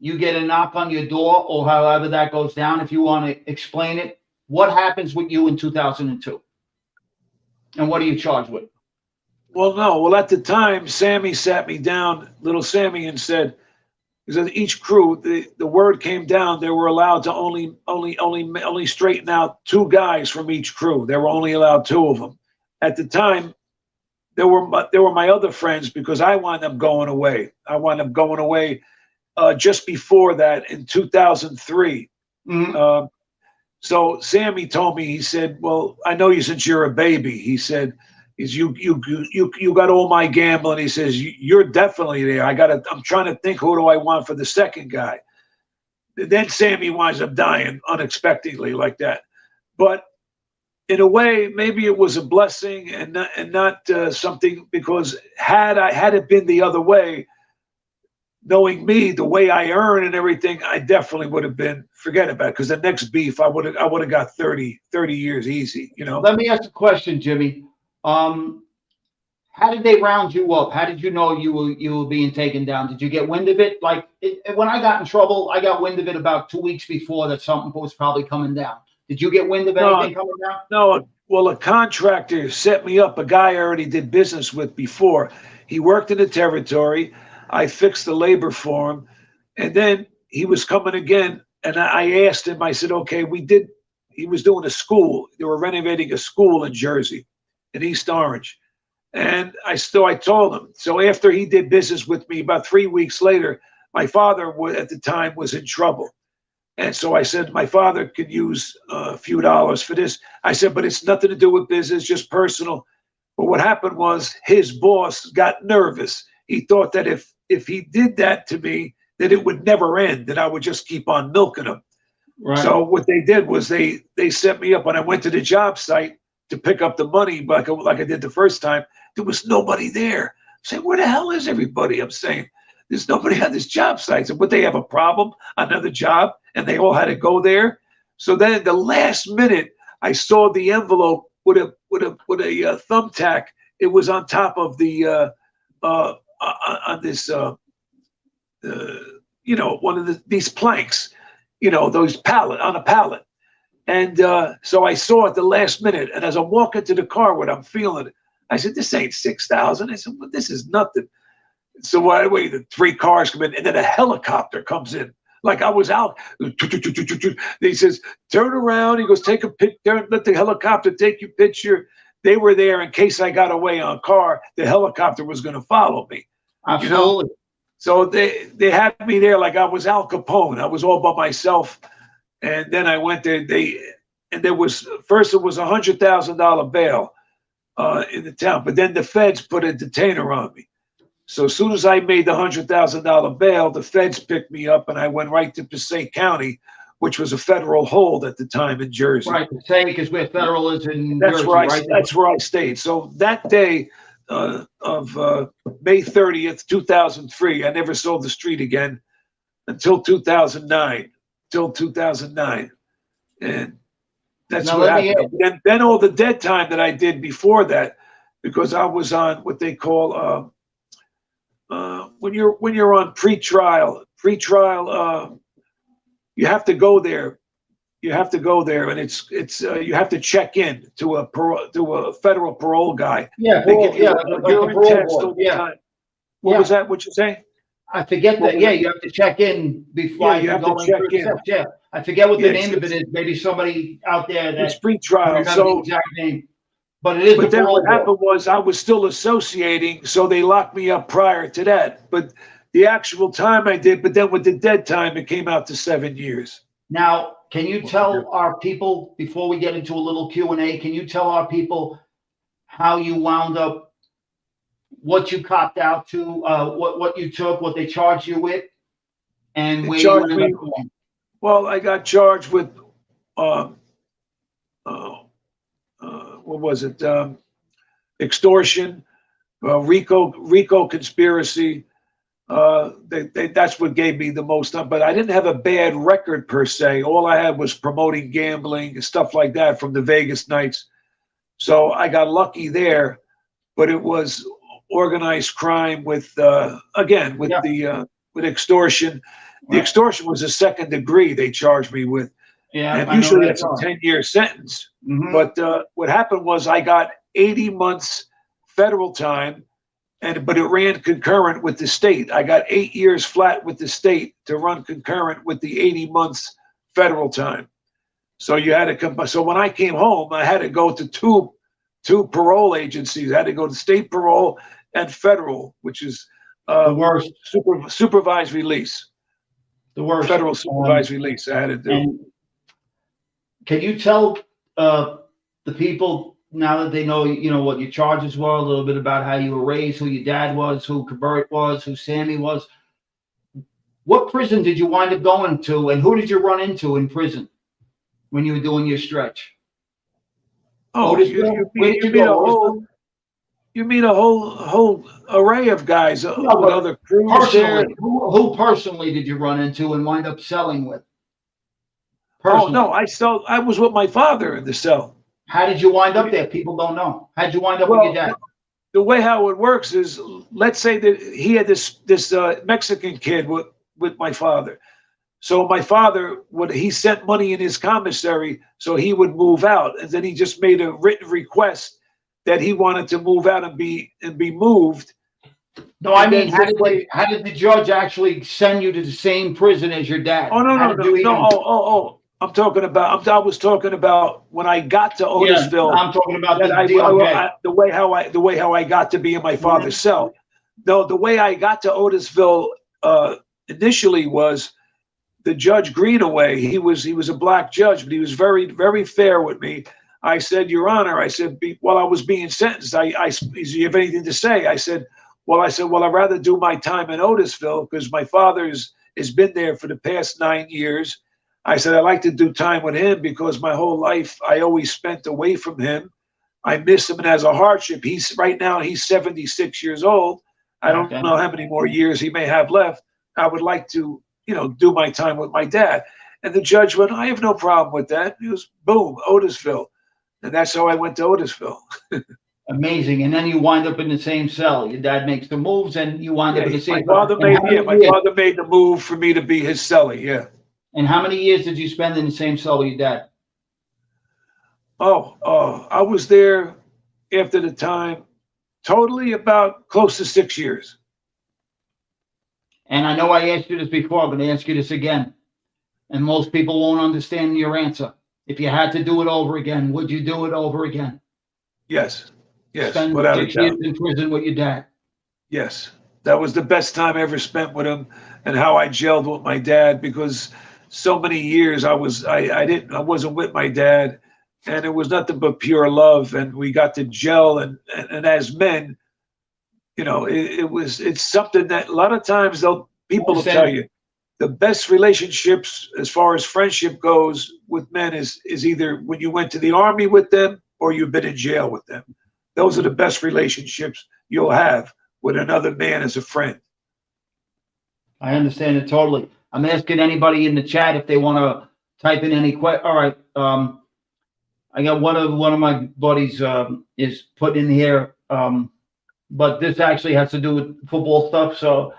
You get a knock on your door, or however that goes down. If you want to explain it, what happens with you in 2002? And what are you charged with? Well, at the time, Sammy sat me down, little Sammy, and said, because each crew, the word came down, they were allowed to only straighten out 2 guys from each crew. They were only allowed 2 of them. At the time, there were my other friends, because I wound up going away. Just before that in 2003. Mm-hmm. So Sammy told me, he said, "Well, I know you since you're a baby." He said, you got all my gambling." He says, "You're definitely there. I'm trying to think, who do I want for the second guy?" Then Sammy winds up dying unexpectedly like that. But in a way, maybe it was a blessing and not something, because had it been the other way, knowing me, the way I earn and everything, I definitely would have been, forget about it, because the next beef, I would have got 30 years easy, Let me ask a question, Jimmy. How did they round you up? How did you know you were being taken down? Did you get wind of it? When I got in trouble, I got wind of it about 2 weeks before that something was probably coming down. Did you get wind of anything coming down? No. Well, a contractor set me up, a guy I already did business with before. He worked in the territory. I fixed the labor for him, and then he was coming again, and I asked him, I said, "Okay, we did," he was doing a school. They were renovating a school in Jersey, in East Orange. And I told him. So after he did business with me, about 3 weeks later, my father at the time was in trouble. And so I said, my father could use a few dollars for this. I said, but it's nothing to do with business, just personal. But what happened was his boss got nervous. He thought that if he did that to me, that it would never end, that I would just keep on milking him. Right. So what they did was they set me up. When I went to the job site to pick up the money, like I did the first time, there was nobody there. I'm saying, where the hell is everybody? I'm saying, there's nobody on this job site. So would they have a problem, another job, and they all had to go there? So then at the last minute, I saw the envelope with a thumbtack. It was on top of the on this one of these planks, those on a pallet. And so I saw it the last minute. And as I'm walking to the car, what I'm feeling, I said, this ain't 6,000. I said, well, this is nothing. So wait, the 3 cars come in, and then a helicopter comes in. Like I was out. He says, turn around. He goes, take a picture. Let the helicopter take your picture. They were there in case I got away on car. The helicopter was going to follow me. Absolutely. So they had me there like I was Al Capone. I was all by myself. And then I went there. There was first it was $100,000 bail in the town, but then the feds put a detainer on me. So as soon as I made the $100,000 bail, the feds picked me up, and I went right to Passaic County, which was a federal hold at the time in Jersey. Right, Passaic is where federal is in Jersey. Right? That's where I stayed. So that day of May 30th, 2003, I never saw the street again until 2009. And that's now what happened. Then all the dead time that I did before that, because I was on what they call when you're on pretrial, you have to go there. And it's you have to check in to a federal parole guy. Yeah, parole, What was that? What you say? I forget that. Yeah, you have to check in before you have to check in. Yeah, I forget what the name of it is. Maybe somebody out there that it's pretrial. So the exact name. But it is. But then what happened was I was still associating, so they locked me up prior to that. But the actual time I did, but then with the dead time, it came out to 7 years. Now, can you tell our people, before we get into a little Q&A, can you tell our people how you wound up, what you copped out to, what you took, what they charged you with, and where you ended up going? Well, I got charged with what was it? Extortion, RICO conspiracy. That's what gave me the most. But I didn't have a bad record per se. All I had was promoting gambling and stuff like that from the Vegas nights. So I got lucky there. But it was organized crime with extortion. The extortion was a second degree they charged me with. Yeah, and usually that's a 10-year sentence. Mm-hmm. But what happened was I got 80 months federal time, but it ran concurrent with the state. I got 8 years flat with the state to run concurrent with the 80 months federal time. So you had to come. So when I came home, I had to go to two parole agencies. I had to go to state parole and federal, which is the worst. Supervised release. The worst. Federal supervised release. I had to do. Can you tell the people, now that they know, what your charges were, a little bit about how you were raised, who your dad was, who Cooperators was, who Sammy was? What prison did you wind up going to, and who did you run into in prison when you were doing your stretch? Oh, you mean a whole array of guys with other crews. Personally, who personally did you run into and wind up selling with? Personally. Oh no, I was with my father in the cell. How did you wind up there? People don't know. How did you wind up with your dad? The way how it works is, let's say that he had this Mexican kid with my father. So my father he sent money in his commissary so he would move out, and then he just made a written request that he wanted to move out and be moved. No, I mean, how did the judge actually send you to the same prison as your dad? Oh no. I'm talking about. I was talking about when I got to Otisville. I'm talking about That the way how I got to be in my father's Mhm. cell. No, the way I got to Otisville initially was the Judge Greenaway. He was a black judge, but he was very fair with me. I said, Your Honor, I said, while I was being sentenced, do you have anything to say? I said, well, I'd rather do my time in Otisville because my father's has been there for the past 9 years. I said, I like to do time with him because my whole life I always spent away from him. I miss him, and as a hardship, right now he's 76 years old. I don't Okay. know how many more years he may have left. I would like to, do my time with my dad. And the judge went, I have no problem with that. He was, boom, Otisville. And that's how I went to Otisville. Amazing. And then you wind up in the same cell. Your dad makes the moves and you wind up in the same My father cell. made the move for me to be his cellie, yeah. And how many years did you spend in the same cell with your dad? I was there after the time, totally about close to 6 years. And I know I asked you this before, I'm going to ask you this again. And most people won't understand your answer. If you had to do it over again, would you do it over again? Yes, Spend without a 6 years doubt. in prison with your dad. Yes, that was the best time I ever spent with him, and how I gelled with my dad because so many years I wasn't with my dad, and it was nothing but pure love, and we got to gel, and as men, it's something that a lot of times people will tell you the best relationships as far as friendship goes with men is either when you went to the army with them or you've been in jail with them. Those are the best relationships you'll have with another man as a friend. I understand it totally. I'm asking anybody in the chat if they want to type in any question. All right. I got one of my buddies is put in here, but this actually has to do with football stuff. So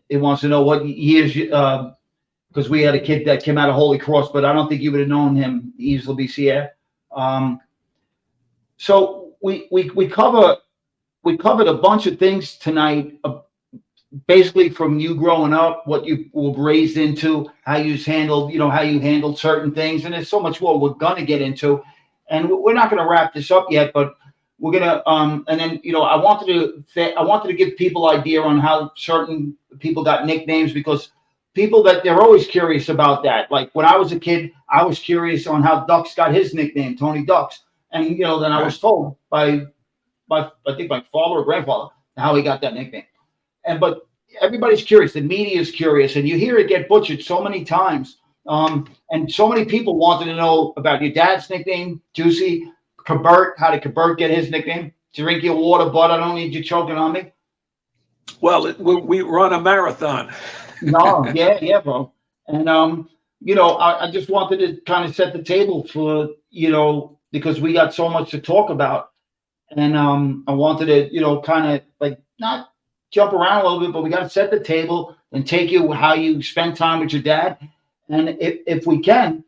it wants to know what years, because we had a kid that came out of Holy Cross, but I don't think you would have known him, Yves Labissiere. So we covered a bunch of things tonight, basically from you growing up, what you were raised into, how you handled certain things, and there's so much more we're gonna get into, and we're not gonna wrap this up yet, but we're gonna and then I wanted to give people idea on how certain people got nicknames, because people that they're always curious about that. Like when I was a kid, I was curious on how Ducks got his nickname, Tony Ducks, and then I was told by I think my father or grandfather how he got that nickname. But everybody's curious. The media is curious, and you hear it get butchered so many times. And so many people wanted to know about your dad's nickname, Juicy. Cabert, how did Cabert get his nickname? Drink your water, bud. I don't need you choking on me. Well, we run a marathon. No, yeah, bro. And I just wanted to kind of set the table for because we got so much to talk about, and I wanted to kind of like not jump around a little bit, but we got to set the table and take you how you spend time with your dad, and if we can,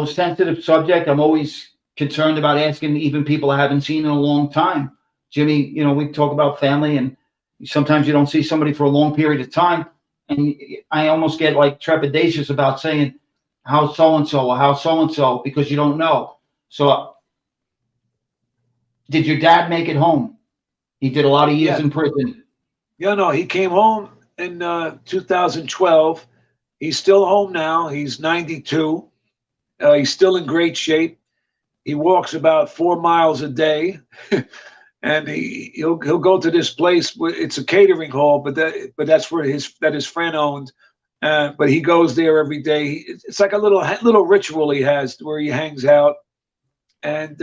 sensitive subject. I'm always concerned about asking even people I haven't seen in a long time. Jimmy, we talk about family, and sometimes you don't see somebody for a long period of time, and I almost get like trepidatious about saying how so-and-so or how so-and-so, because you don't know. So did your dad make it home? He did a lot of years in prison. Yeah, no, he came home in 2012. He's still home now. He's 92. He's still in great shape. He walks about 4 miles a day, and he'll go to this place. It's a catering hall, but that's where his friend owned. But he goes there every day. It's like a little ritual he has where he hangs out, and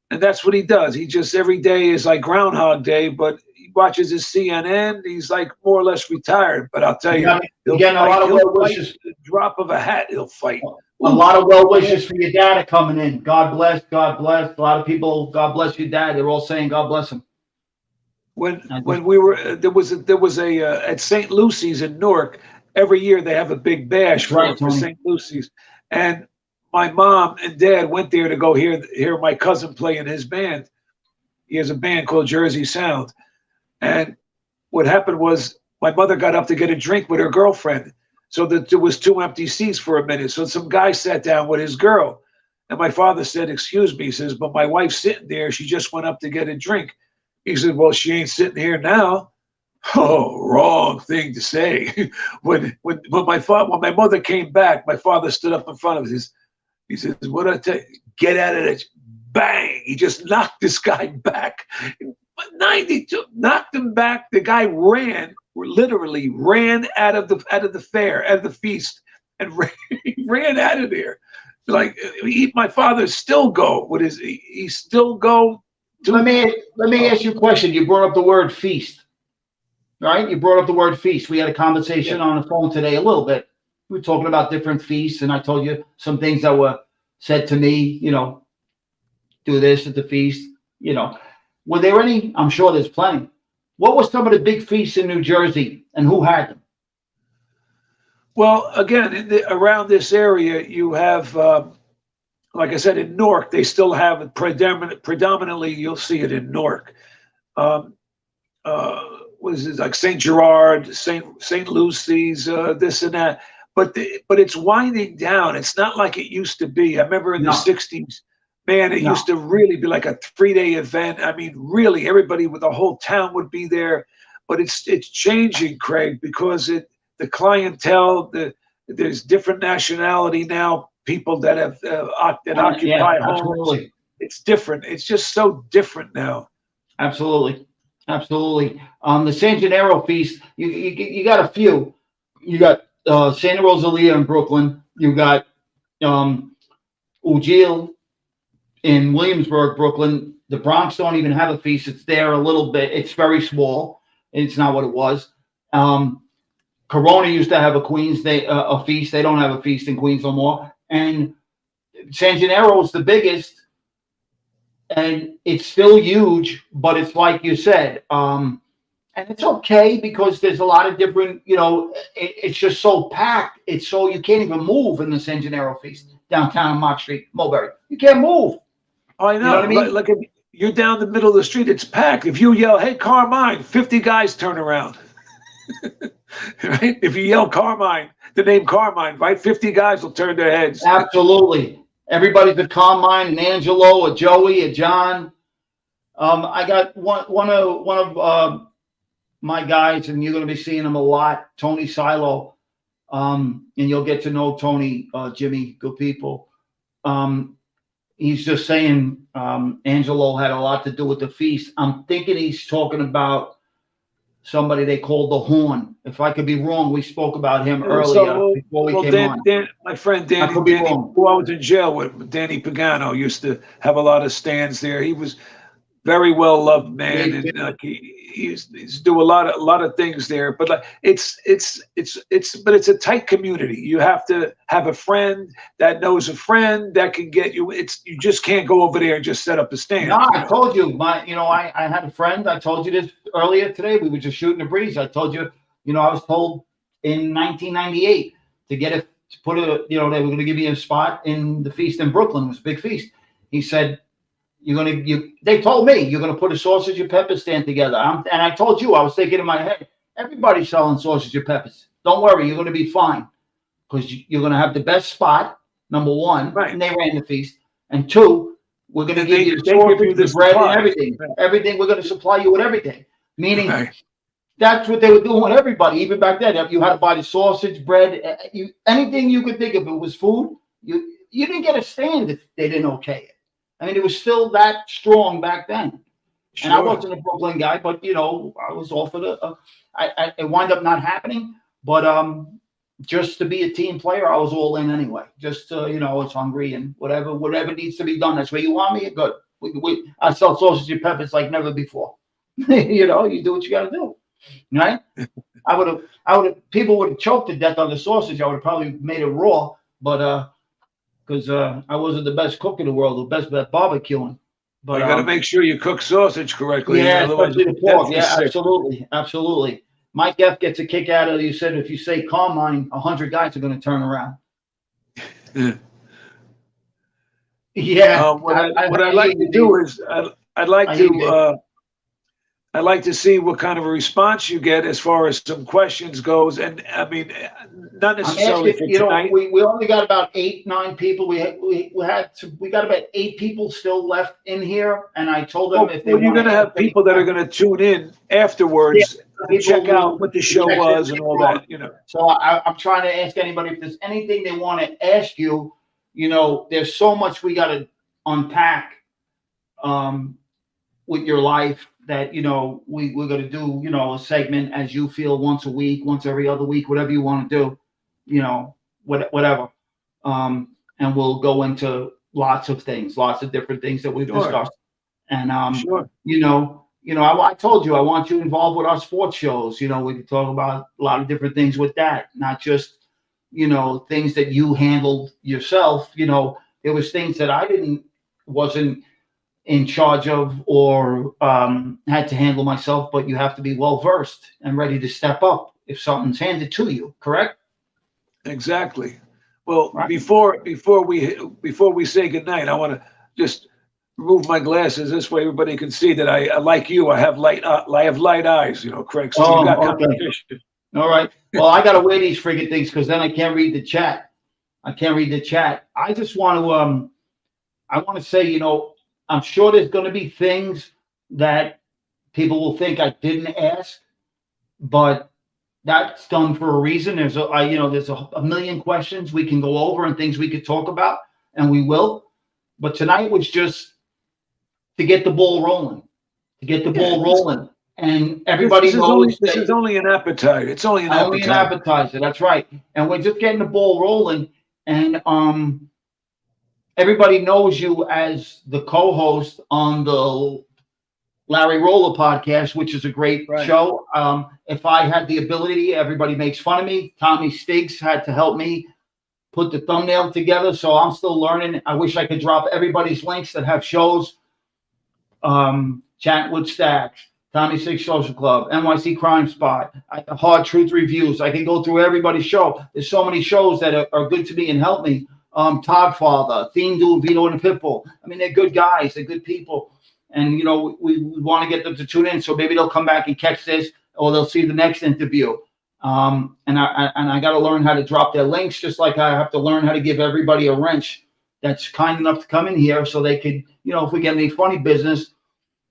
that's what he does. He just every day is like Groundhog Day, but he watches his CNN. He's like more or less retired. But I'll tell you, he'll fight, a lot of well wishes. The drop of a hat, he'll fight. A lot of well wishes for your dad are coming in. God bless, God bless. A lot of people, God bless your dad. They're all saying God bless him. When we were there was a at St. Lucy's in Newark, every year they have a big bash for St. Lucy's, and my mom and dad went there to go hear my cousin play in his band. He has a band called Jersey Sound, and what happened was my mother got up to get a drink with her girlfriend. so that there was 2 empty seats for a minute. So some guy sat down with his girl, and my father said, "Excuse me," he says, "but my wife's sitting there. She just went up to get a drink." He said, "Well, she ain't sitting here now." Oh, wrong thing to say. when my mother came back, my father stood up in front of us. He says, "What I tell you? Get out of it!" Bang! He just knocked this guy back. 92 knocked him back. The guy literally ran out of the fair, out of the feast, and ran out of there. Like my father still go. What is he still go? Let me ask you a question. You brought up the word feast, right? You brought up the word feast. We had a conversation on the phone today a little bit. We were talking about different feasts, and I told you some things that were said to me. Do this at the feast. Were there any? I'm sure there's plenty. What were some of the big feasts in New Jersey, and who had them? Well, again, around this area, you have, like I said, in Newark, they still have it predominantly. You'll see it in Newark. What is it, like St. Gerard, St. Lucy's, this and that. But it's winding down. It's not like it used to be. I remember in the '60s, man, it used to really be like a 3-day event. I mean, really, everybody with the whole town would be there. But it's changing, Craig, because the clientele, there's different nationality now. People that have occupy homes. Absolutely. It's different. It's just so different now. Absolutely. The San Gennaro feast, you got a few. You got Santa Rosalia in Brooklyn. You got Ujil in Williamsburg, Brooklyn. The Bronx don't even have a feast. It's there a little bit. It's very small. It's not what it was. Corona used to have a Queens Day a feast. They don't have a feast in Queens no more. And San Gennaro is the biggest, and it's still huge. But it's like you said, and it's okay because there's a lot of different. It's just so packed. It's so you can't even move in the San Gennaro feast downtown on Mott Street, Mulberry. You can't move. Oh, I know. You know what I mean? Like if you're down the middle of the street, it's packed. If you yell, "Hey, Carmine," 50 guys turn around. Right? If you yell Carmine, the name Carmine, right? 50 guys will turn their heads. Absolutely. Everybody's a Carmine, an Angelo, a Joey, a John. I got one of my guys, and you're going to be seeing him a lot, Tony Silo. And you'll get to know Tony, Jimmy, good people. He's just saying Angelo had a lot to do with the feast. I'm thinking he's talking about somebody they called the Horn. If I could be wrong, we spoke about him earlier before we came on. My friend Danny, who I was in jail with, Danny Pagano, used to have a lot of stands there. He was very well loved man, and he's do a lot of things there. But like it's a tight community. You have to have a friend that knows a friend that can get you. You just can't go over there and just set up a stand. No, I told you I had a friend. I told you this earlier today. We were just shooting the breeze. I told you, I was told in 1998 to put they were going to give me a spot in the feast in Brooklyn. It was a big feast. He said, they told me you're going to put a sausage and pepper stand together. And I told you, I was thinking in my head, everybody's selling sausage and peppers. Don't worry, you're going to be fine because you're going to have the best spot, number one. Right. And they ran the feast. And two, we're going to give you the sausage, the bread, and everything. Right. Everything, we're going to supply you with everything. Meaning, that's what they were doing with everybody, even back then. You had to buy the sausage, bread, anything you could think of. It was food. You didn't get a stand if they didn't okay it. I mean, it was still that strong back then. Sure. And I wasn't a Brooklyn guy, but, I was offered it wound up not happening. But just to be a team player, I was all in anyway. Just to, I was hungry and whatever needs to be done. That's where you want me. Good. I sell sausage and peppers like never before. You do what you got to do. Right? I would have, people would have choked to death on the sausage. I would have probably made it raw, but, because I wasn't the best cook in the world, the best at barbecuing. But you got to make sure you cook sausage correctly. Yeah, especially the pork. Yeah, absolutely. Mike F gets a kick out of it. You said if you say Carmine, 100 guys are going to turn around. Yeah. What I'd like to do is I'd like to I'd like to see what kind of a response you get as far as some questions goes. And I mean, not I'm necessarily asking, for tonight. we only got about 8, 9 people. We got about 8 people still left in here, and I told them if they Well, you're want going to have people that are going to tune in afterwards to check out what the show was and all that, you know. So I'm trying to ask anybody if there's anything they want to ask you. You know, there's so much we got to unpack with your life that, you know, we're going to do, you know, a segment as you feel, once a week, once every other week, whatever you want to do, you know, whatever. And we'll go into lots of things, lots of different things that we've discussed. And, you know, I told you, I want you involved with our sports shows. You know, we can talk about a lot of different things with that, not just, you know, things that you handled yourself. You know, there was things that I wasn't in charge of or had to handle myself, but you have to be well versed and ready to step up if something's handed to you, correct? Exactly. Well, right. before we say goodnight, I want to just remove my glasses. This way everybody can see that I like you. I have light eyes, you know, Craig. So you got competition. All right. Well, I gotta wear these friggin' things because then I can't read the chat. I just want to I want to say, you know, I'm sure there's going to be things that people will think I didn't ask, but that's done for a reason. There's a million questions we can go over and things we could talk about, and we will. But tonight was just to get the ball rolling, and everybody knows this is only an appetizer. It's only an appetizer. That's right, and we're just getting the ball rolling, and everybody knows you as the co-host on the Larry Roller podcast, which is a great show. If I had the ability, everybody makes fun of me. Tommy Stiggs had to help me put the thumbnail together, so I'm still learning. I wish I could drop everybody's links that have shows. Chat with Stacks, Tommy Stiggs Social Club, NYC Crime Spot, Hard Truth Reviews. I can go through everybody's show. There's so many shows that are good to me and help me. Todd Father, Theme Duel, Vito and the Pitbull. I mean, they're good guys, they're good people. And, you know, we want to get them to tune in. So maybe they'll come back and catch this, or they'll see the next interview. And I got to learn how to drop their links, just like I have to learn how to give everybody a wrench that's kind enough to come in here so they could, you know, if we get any funny business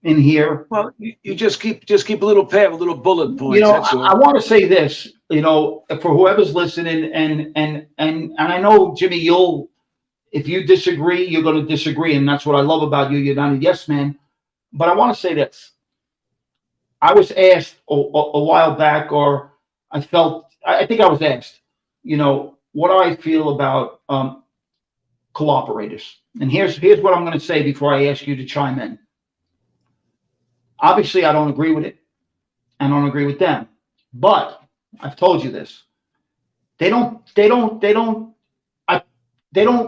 in here. Well, you just keep a little pad, a little bullet points. You know, I want to say this, you know, for whoever's listening, and I know, Jimmy, if you disagree, you're going to disagree, and that's what I love about you. You're not a yes man. But I want to say this. I was asked a while back, or I think I was asked, you know, what do I feel about cooperators? And here's what I'm going to say before I ask you to chime in. Obviously, I don't agree with it. I don't agree with them. But I've told you this. They don't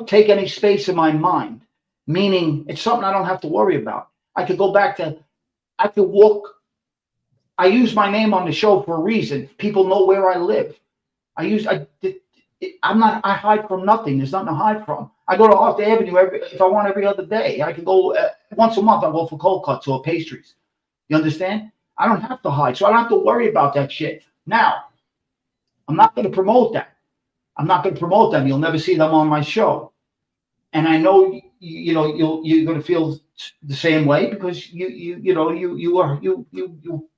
take any space in my mind. Meaning, it's something I don't have to worry about. I could go back to, I could walk. I use my name on the show for a reason. People know where I live. I hide from nothing. There's nothing to hide from. I go to Arthur Avenue if I want every other day. I can go once a month. I go for cold cuts or pastries. You understand? I don't have to hide, so I don't have to worry about that shit. Now, I'm not going to promote that. I'm not going to promote them. You'll never see them on my show. And I know you're going to feel the same way because you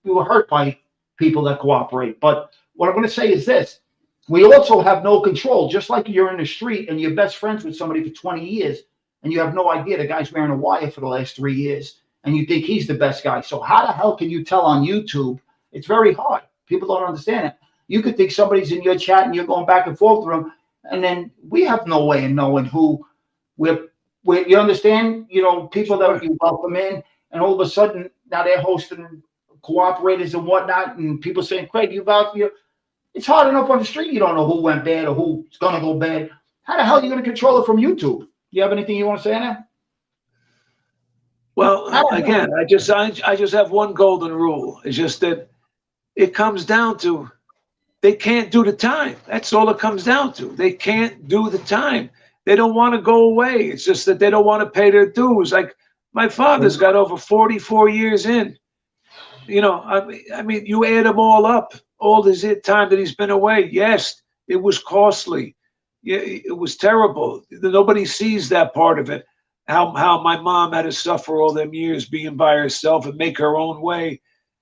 were hurt by people that cooperate. But what I'm going to say is this: we also have no control. Just like you're in the street and you're best friends with somebody for 20 years, and you have no idea the guy's wearing a wire for the last 3 years, and you think he's the best guy. So how the hell can you tell on YouTube? It's very hard. People don't understand it. You could think somebody's in your chat and you're going back and forth with them, and then we have no way of knowing who we're you understand? You know, people that you welcome in, and all of a sudden now they're hosting cooperators and whatnot, and people saying, Craig, it's hard enough on the street. You don't know who went bad or who's going to go bad. How the hell are you going to control it from YouTube? Do you have anything you want to say on that? Well, again, I just have one golden rule. It's just that it comes down to they can't do the time. That's all it comes down to. They can't do the time. They don't want to go away. It's just that they don't want to pay their dues. Like my father's got over 44 years in. I mean, you add them all up, all this time that he's been away. Yes, it was costly. Yeah, it was terrible. Nobody sees that part of it. How my mom had to suffer all them years being by herself and make her own way,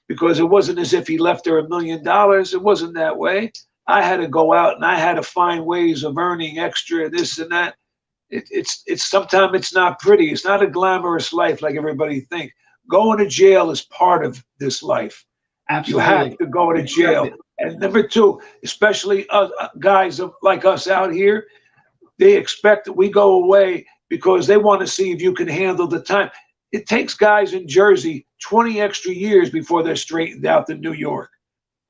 because it wasn't as if he left her $1 million. It wasn't that way. I had to go out and I had to find ways of earning extra this and that. It's sometimes it's not pretty. It's not a glamorous life like everybody thinks. Going to jail is part of this life. Absolutely. You have to go to jail. And number two, especially guys like us out here, they expect that we go away because they want to see if you can handle the time. It takes guys in Jersey 20 extra years before they're straightened out in New York.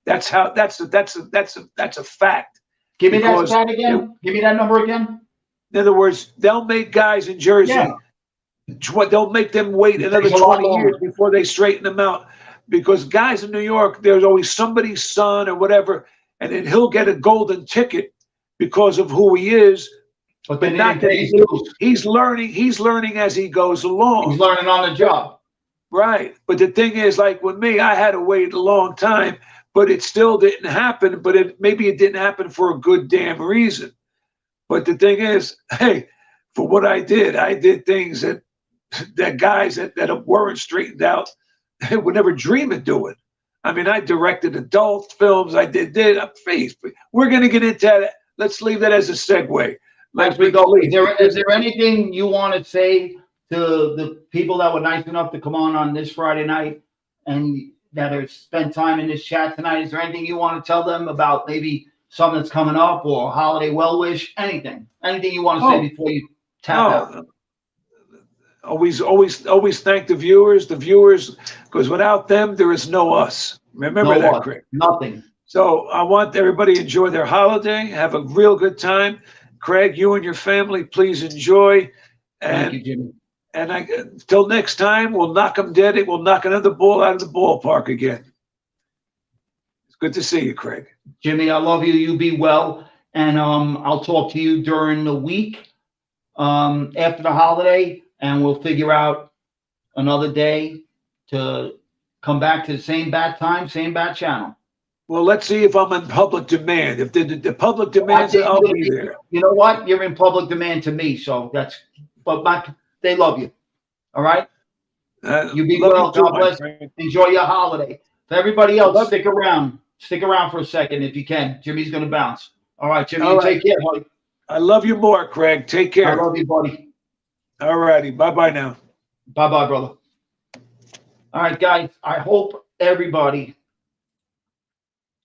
That's a fact. Give me that stat again. Give me that number again. In other words, they'll make guys in Jersey. Yeah. They'll make them wait another 20 years before they straighten them out. Because guys in New York, there's always somebody's son or whatever, and then he'll get a golden ticket because of who he is. But then he's learning as he goes along. He's learning on the job. Right. But the thing is, like with me, I had to wait a long time, but it still didn't happen. But maybe it didn't happen for a good damn reason. But the thing is, hey, for what I did things that guys that weren't straightened out would never dream of doing. I mean, I directed adult films. I did We're going to get into that. Let's leave that as a segue. As we go, is there anything you want to say to the people that were nice enough to come on this Friday night and that have spent time in this chat tonight? Is there anything you want to tell them about maybe something that's coming up or holiday well wish? Anything you want to say before you tap out? Always thank the viewers, because without them, there is no us. Remember that, Craig. Nothing. So I want everybody to enjoy their holiday, have a real good time. Craig, you and your family, please enjoy. Thank you, Jimmy. And until next time, we'll knock them dead. We'll knock another ball out of the ballpark again. It's good to see you, Craig. Jimmy, I love you. You be well. And I'll talk to you during the week after the holiday. And we'll figure out another day to come back to the same bat time, same bat channel. Well, let's see if I'm in public demand. If the public demands it, I'll be there. You know what? You're in public demand to me, so they love you. All right? You be well. God bless. Enjoy your holiday. For everybody else, stick around. Stick around for a second if you can. Jimmy's going to bounce. All right, Jimmy, take care, buddy. I love you more, Craig. Take care. I love you, buddy. All righty. Bye-bye now. Bye-bye, brother. All right, guys. I hope everybody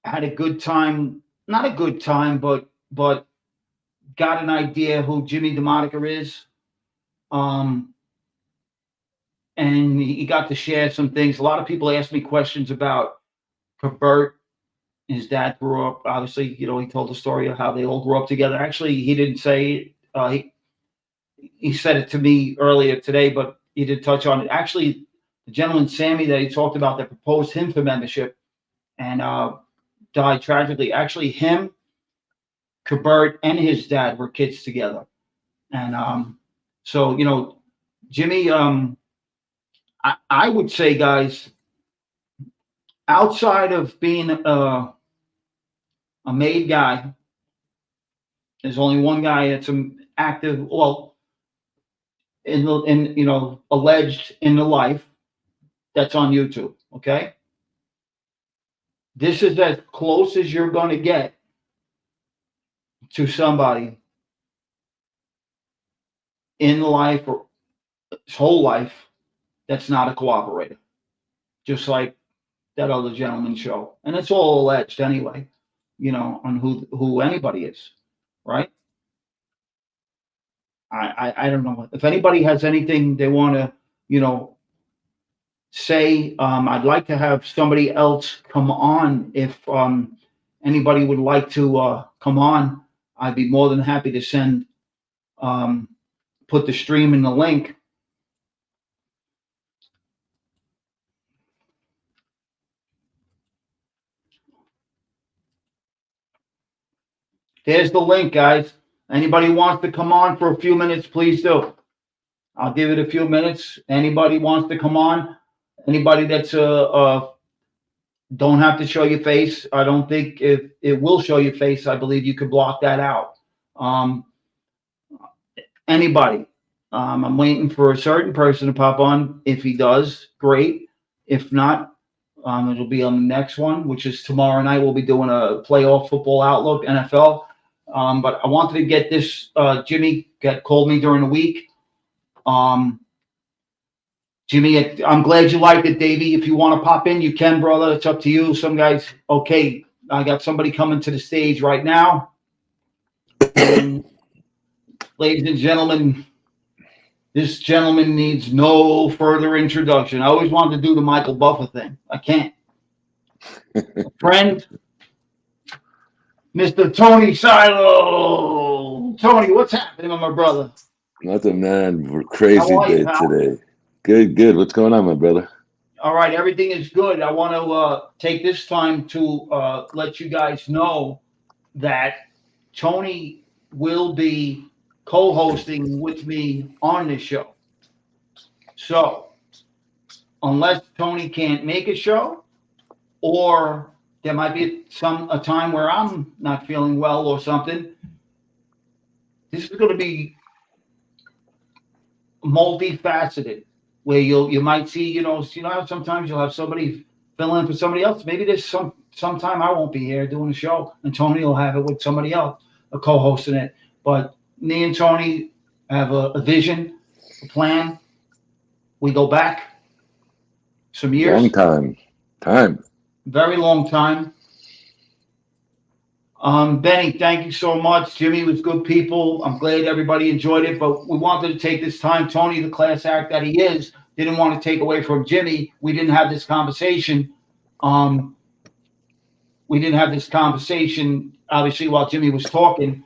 had a good time. Not a good time, but got an idea who Jimmy DeMonica is. And he got to share some things. A lot of people asked me questions about Bert. His dad grew up, obviously, he told the story of how they all grew up together. Actually, he didn't say it. He said it to me earlier today, but he did touch on it. Actually, the gentleman, Sammy, that he talked about that proposed him for membership and died tragically. Actually, him, Bert, and his dad were kids together. And so, Jimmy, I would say, guys, outside of being a made guy, there's only one guy that's active, alleged in the life that's on YouTube. Okay. This is as close as you're going to get to somebody in life or his whole life that's not a cooperator, just like that other gentleman's show. And it's all alleged anyway, on who anybody is, right? I don't know. If anybody has anything they want to, say, I'd like to have somebody else come on. If anybody would like to come on, I'd be more than happy to send, put the stream in the link. There's the link, guys. Anybody wants to come on for a few minutes, please do. I'll give it a few minutes. Anybody wants to come on? Anybody that's Don't have to show your face. I don't think if it will show your face, I believe you could block that out. Anybody. I'm waiting for a certain person to pop on. If he does, great. If not, it'll be on the next one, which is tomorrow night. We'll be doing a playoff football outlook, NFL. But I wanted to get this. Jimmy called me during the week. Jimmy, I'm glad you liked it, Davey. If you want to pop in, you can, brother. It's up to you. Some guys, okay, I got somebody coming to the stage right now. And ladies and gentlemen, this gentleman needs no further introduction. I always wanted to do the Michael Buffer thing. I can't. Friend, Mr. Tony Silo. Tony, what's happening with my brother? Nothing, man. We're crazy day today. Good. What's going on, my brother? All right, everything is good. I want to take this time to let you guys know that Tony will be co-hosting with me on this show. So, unless Tony can't make a show, or there might be a time where I'm not feeling well or something, this is going to be multifaceted. Where you might see, how sometimes you'll have somebody fill in for somebody else. Maybe there's sometime I won't be here doing a show, and Tony will have it with somebody else, a co-hosting it. But me and Tony have a vision, a plan. We go back some years. Long time. Very long time. Benny, thank you so much. Jimmy was good people. I'm glad everybody enjoyed it, but we wanted to take this time. Tony, the class act that he is, didn't want to take away from Jimmy. We didn't have this conversation. Obviously, while Jimmy was talking,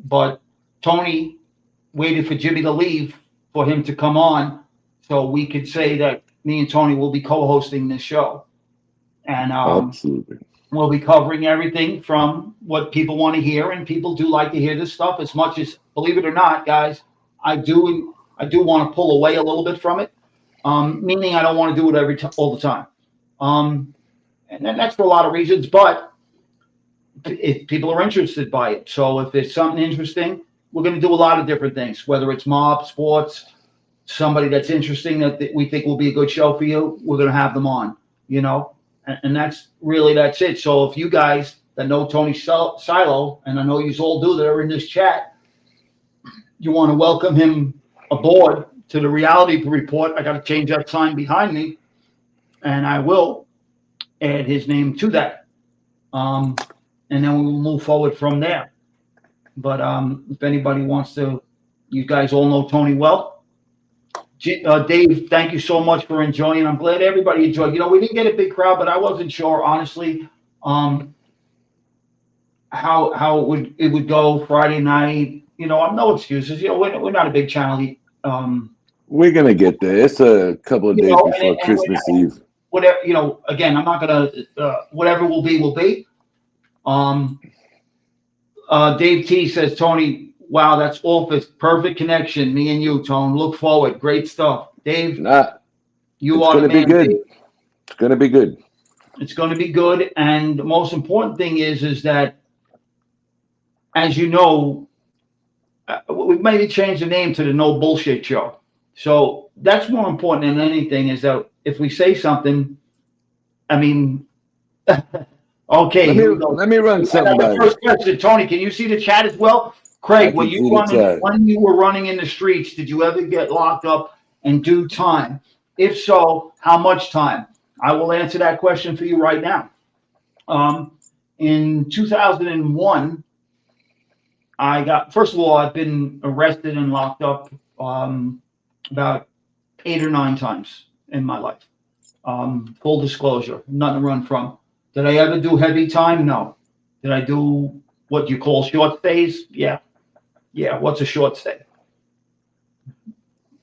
but Tony waited for Jimmy to leave for him to come on, so we could say that me and Tony will be co-hosting this show. And absolutely. We'll be covering everything from what people want to hear, and people do like to hear this stuff as much as, believe it or not, guys, I do want to pull away a little bit from it, meaning I don't want to do it all the time. And that's for a lot of reasons, but if people are interested by it. So if there's something interesting, we're going to do a lot of different things, whether it's mob, sports, somebody that's interesting that we think will be a good show for you, we're going to have them on, And that's it. So if you guys that know Tony Silo, and I know you all do that are in this chat, you want to welcome him aboard to the reality report, I got to change that sign behind me, and I will add his name to that. And then we'll move forward from there. But if anybody wants to, you guys all know Tony well. Dave, thank you so much for enjoying. I'm glad everybody enjoyed. We didn't get a big crowd, but I wasn't sure, honestly, how it would go Friday night. No excuses. We're not a big channel. We're gonna get there. It's a couple of days before Christmas Eve. Whatever, again, I'm not gonna. Whatever will be, will be. Dave T says, Tony, wow, that's office. Perfect connection. Me and you, Tone. Look forward. Great stuff. Dave, you are the man. It's going to be good. It's going to be good. And the most important thing is that, as you know, we maybe changed the name to the No Bullshit Show. So that's more important than anything, is that if we say something, okay. Let me run something by you. First question, Tony, can you see the chat as well? Craig, when you were running in the streets, did you ever get locked up and do time? If so, how much time? I will answer that question for you right now. In 2001, first of all, I've been arrested and locked up about 8 or 9 times in my life. Full disclosure, nothing to run from. Did I ever do heavy time? No. Did I do what you call short stays? Yeah. What's a short stay?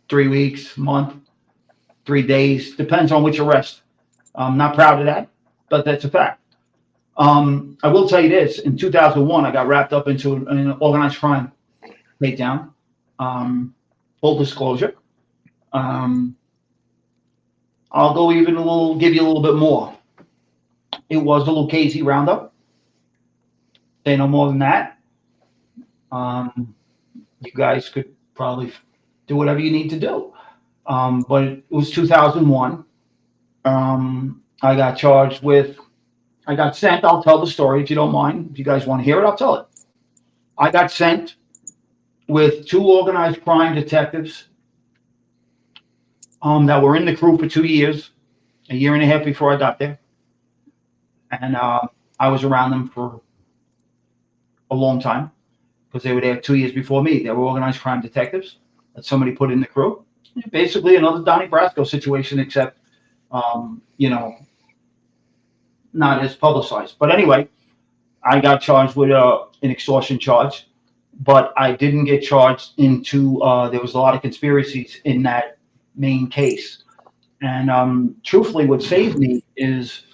3 weeks, month, 3 days, depends on which arrest. I'm not proud of that, but that's a fact. I will tell you this: in 2001, I got wrapped up into an organized crime takedown. Full disclosure. I'll go give you a little bit more. it was a Lucchese roundup. Say no more than that. You guys could probably do whatever you need to do. But it was 2001. I got charged with, I got sent, I'll tell the story if you don't mind. If you guys want to hear it, I'll tell it. I got sent with 2 organized crime detectives that were in the crew for 2 years, a year and a half before I got there. And I was around them for a long time because they were there 2 years before me. They were organized crime detectives that somebody put in the crew. Basically another Donnie Brasco situation, except, not as publicized. But anyway, I got charged with an extortion charge, but I didn't get charged into, there was a lot of conspiracies in that main case. And truthfully, what saved me is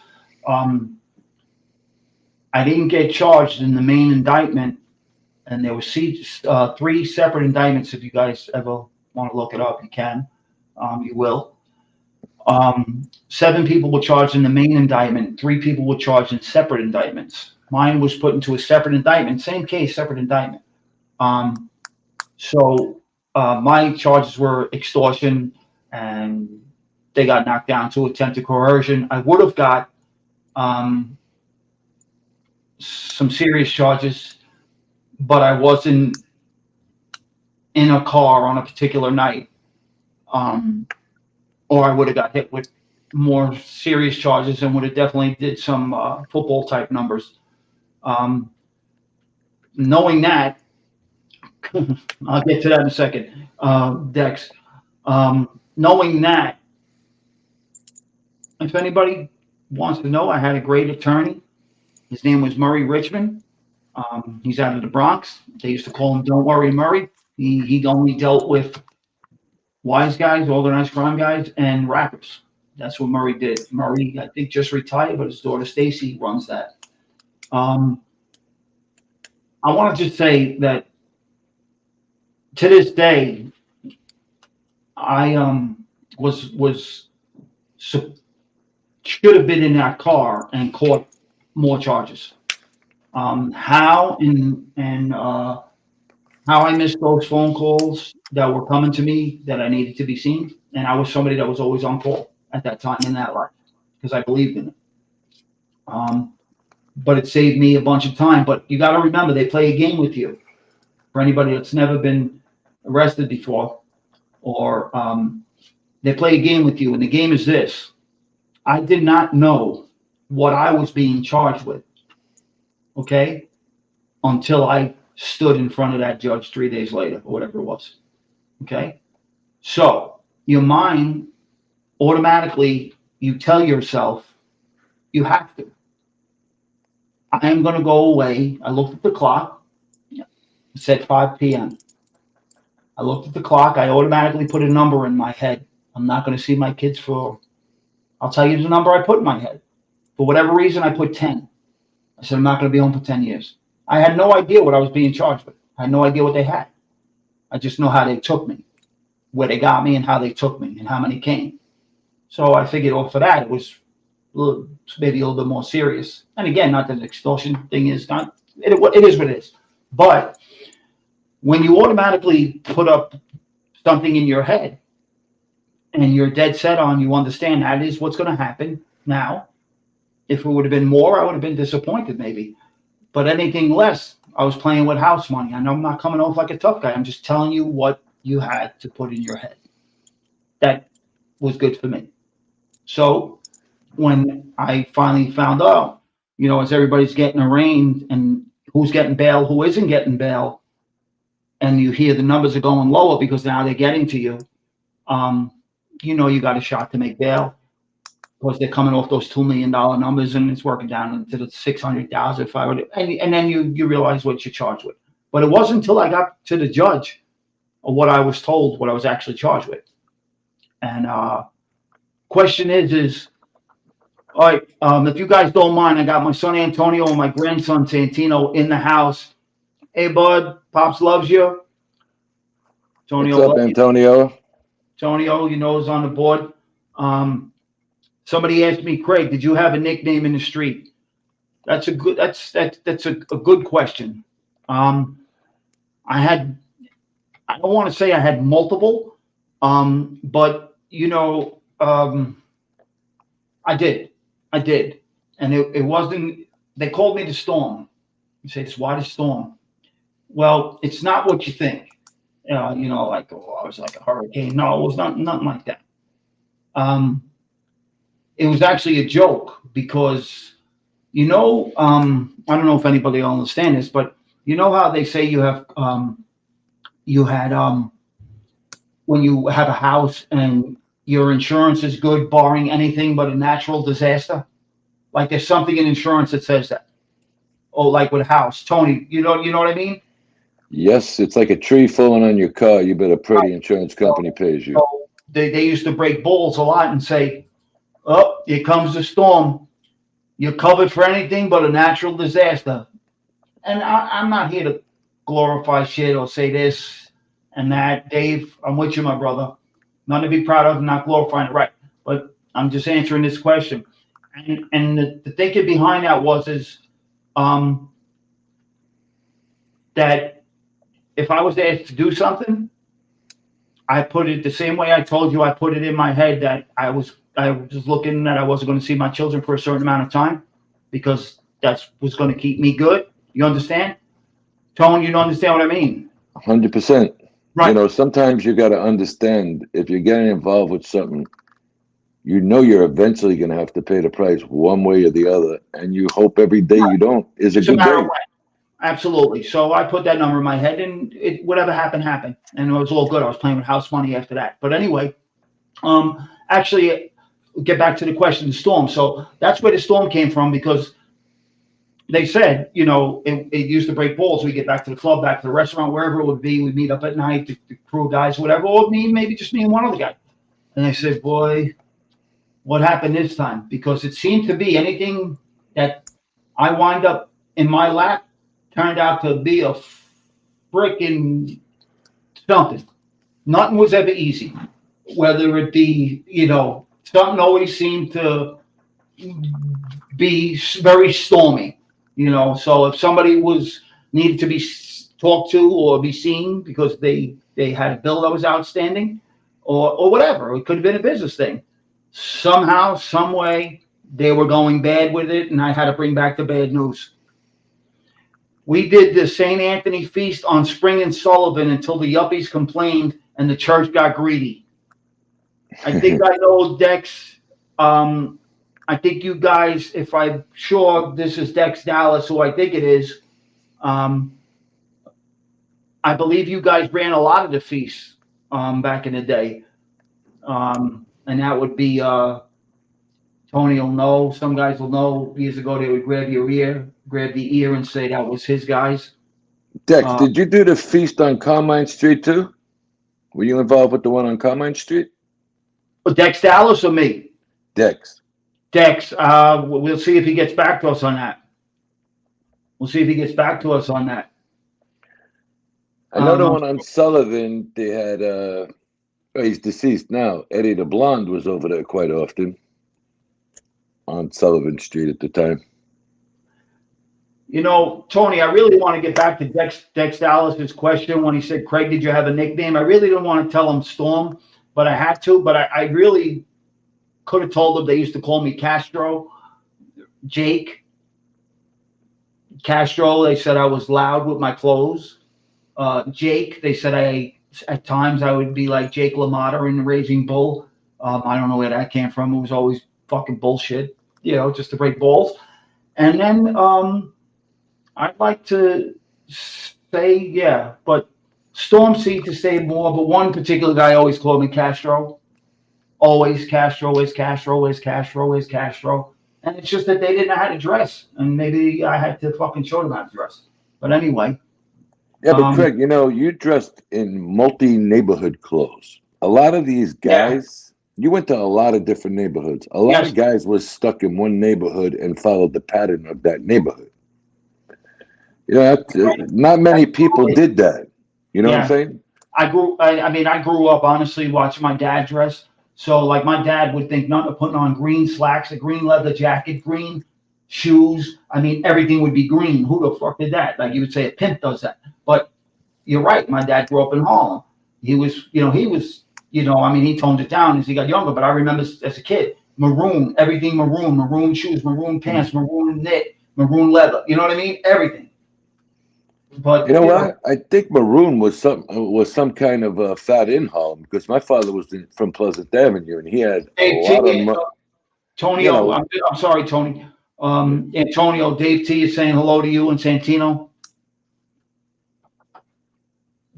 I didn't get charged in the main indictment, and there were 3 separate indictments. If you guys ever want to look it up, you can. You will. 7 people were charged in the main indictment. 3 people were charged in separate indictments. Mine was put into a separate indictment. Same case, separate indictment. So my charges were extortion, and they got knocked down to attempted coercion. I would have got some serious charges, but I wasn't in a car on a particular night, or I would have got hit with more serious charges and would have definitely did some football type numbers. Knowing that, I'll get to that in a second, Dex. Knowing that, if anybody wants to know, I had a great attorney. His name was Murray Richmond. He's out of the Bronx. They used to call him Don't Worry Murray. He only dealt with wise guys, organized crime guys, and rappers. That's what Murray did. Murray, I think, just retired, but his daughter Stacy runs that. I want to just say that to this day, I should have been in that car and caught more charges. How I missed those phone calls that were coming to me that I needed to be seen, and I was somebody that was always on call at that time in that life because I believed in it. But it saved me a bunch of time. But you got to remember, they play a game with you. For anybody that's never been arrested before, or they play a game with you, and the game is this: I did not know what I was being charged with, okay, until I stood in front of that judge 3 days later, or whatever it was, okay? So your mind, automatically, you tell yourself, you have to. I am going to go away. I looked at the clock. It said 5 p.m. I looked at the clock. I automatically put a number in my head. I'm not going to see my kids for, I'll tell you the number I put in my head. For whatever reason, I put 10. I said, I'm not going to be home for 10 years. I had no idea what I was being charged with. I had no idea what they had. I just know how they took me, where they got me and how they took me and how many came. So I figured off of that, it was maybe a little bit more serious. And again, not that the extortion thing is not, it is what it is. But when you automatically put up something in your head and you're dead set on, you understand that is what's going to happen. Now, if it would have been more, I would have been disappointed maybe. But anything less, I was playing with house money. I know I'm not coming off like a tough guy. I'm just telling you what you had to put in your head. That was good for me. So when I finally found out, as everybody's getting arraigned and who's getting bail, who isn't getting bail, and you hear the numbers are going lower because now they're getting to you, you got a shot to make bail. Because they're coming off those $2 million numbers and it's working down into the 600,000, 500, and then you realize what you're charged with. But it wasn't until I got to the judge of what I was told, what I was actually charged with. And question is, all right, if you guys don't mind, I got my son Antonio and my grandson Santino in the house. Hey, bud, Pops loves you. Antonio, what's up, Antonio? Antonio, is on the board. Somebody asked me, Craig, did you have a nickname in the street? That's a good question. I don't want to say I had multiple, but I did, and it wasn't. They called me the Storm. You say, why the Storm? Well, it's not what you think. Like, I was like a hurricane. No, it was nothing like that. It was actually a joke because, I don't know if anybody will understand this, but you know how they say when you have a house and your insurance is good, barring anything but a natural disaster? Like there's something in insurance that says that. Oh, like with a house. Tony, you know what I mean? Yes, it's like a tree falling on your car. You better pray the insurance company pays you. So they used to break balls a lot and say, oh, here comes the storm. You're covered for anything but a natural disaster. And I'm not here to glorify shit or say this and that. Dave, I'm with you, my brother. Nothing to be proud of, not glorifying it, right. But I'm just answering this question. And the thinking behind that is that if I was asked to do something, I put it the same way I told you. I put it in my head that I was looking that I wasn't going to see my children for a certain amount of time because that was going to keep me good. You understand? Tone, you don't understand what I mean? 100%. Right. Sometimes you got to understand if you're getting involved with something, you're eventually going to have to pay the price one way or the other. And you hope every day you don't is a good day. Absolutely. So I put that number in my head and whatever happened. And it was all good. I was playing with house money after that. But anyway, actually get back to the question, the Storm. So that's where the Storm came from because they said, it used to break balls. We get back to the club, back to the restaurant, wherever it would be. We'd meet up at night, the crew guys, whatever, or maybe just me and one other guy. And I said, boy, what happened this time? Because it seemed to be anything that I wind up in my lap turned out to be a freaking something. Nothing was ever easy. Whether it be, something always seemed to be very stormy. So if somebody needed to be talked to or be seen because they had a bill that was outstanding or whatever, it could have been a business thing. Somehow, some way, they were going bad with it, and I had to bring back the bad news. We did the St. Anthony feast on Spring and Sullivan until the yuppies complained and the church got greedy. I think I know Dex. I think you guys, if I'm sure this is Dex Dallas, who I think it is, I believe you guys ran a lot of the feasts back in the day. And that would be, Tony will know, some guys will know, years ago they would grab the ear and say that was his guys. Dex, did you do the feast on Carmine Street too? Were you involved with the one on Carmine Street? Dex Dallas or me? Dex. We'll see if he gets back to us on that. Another one on Sullivan, they had, he's deceased now. Eddie the Blonde was over there quite often on Sullivan Street at the time. Tony, I really want to get back to Dex Dallas's question when he said, Craig, did you have a nickname? I really didn't want to tell him Storm, but I had to. But I really could have told him they used to call me Castro, Jake. Castro, they said I was loud with my clothes. Jake, they said at times I would be like Jake LaMotta in Raising Bull. I don't know where that came from. It was always fucking bullshit, just to break balls. And then I'd like to say, yeah, but Storm seemed to say more, but one particular guy always called me Castro. Always Castro, always Castro, always Castro, always Castro. And it's just that they didn't know how to dress. And maybe I had to fucking show them how to dress. But anyway. Yeah, but Craig, you dressed in multi-neighborhood clothes. A lot of these guys, you went to a lot of different neighborhoods. A lot of guys was stuck in one neighborhood and followed the pattern of that neighborhood. Not many people did that. You know what I'm saying? I grew up honestly watching my dad dress. So like my dad would think nothing of putting on green slacks, a green leather jacket, green shoes. I mean, everything would be green. Who the fuck did that? Like you would say a pimp does that. But you're right. My dad grew up in Harlem. He was, I mean, he toned it down as he got younger, but I remember as a kid, maroon, everything maroon shoes, maroon pants, maroon knit, maroon leather. You know what I mean? Everything. But you know what? I think maroon was some kind of a fad in Harlem because my father was from Pleasant Avenue and he had a lot of Tony, I'm sorry, Tony. Antonio, Dave T is saying hello to you and Santino.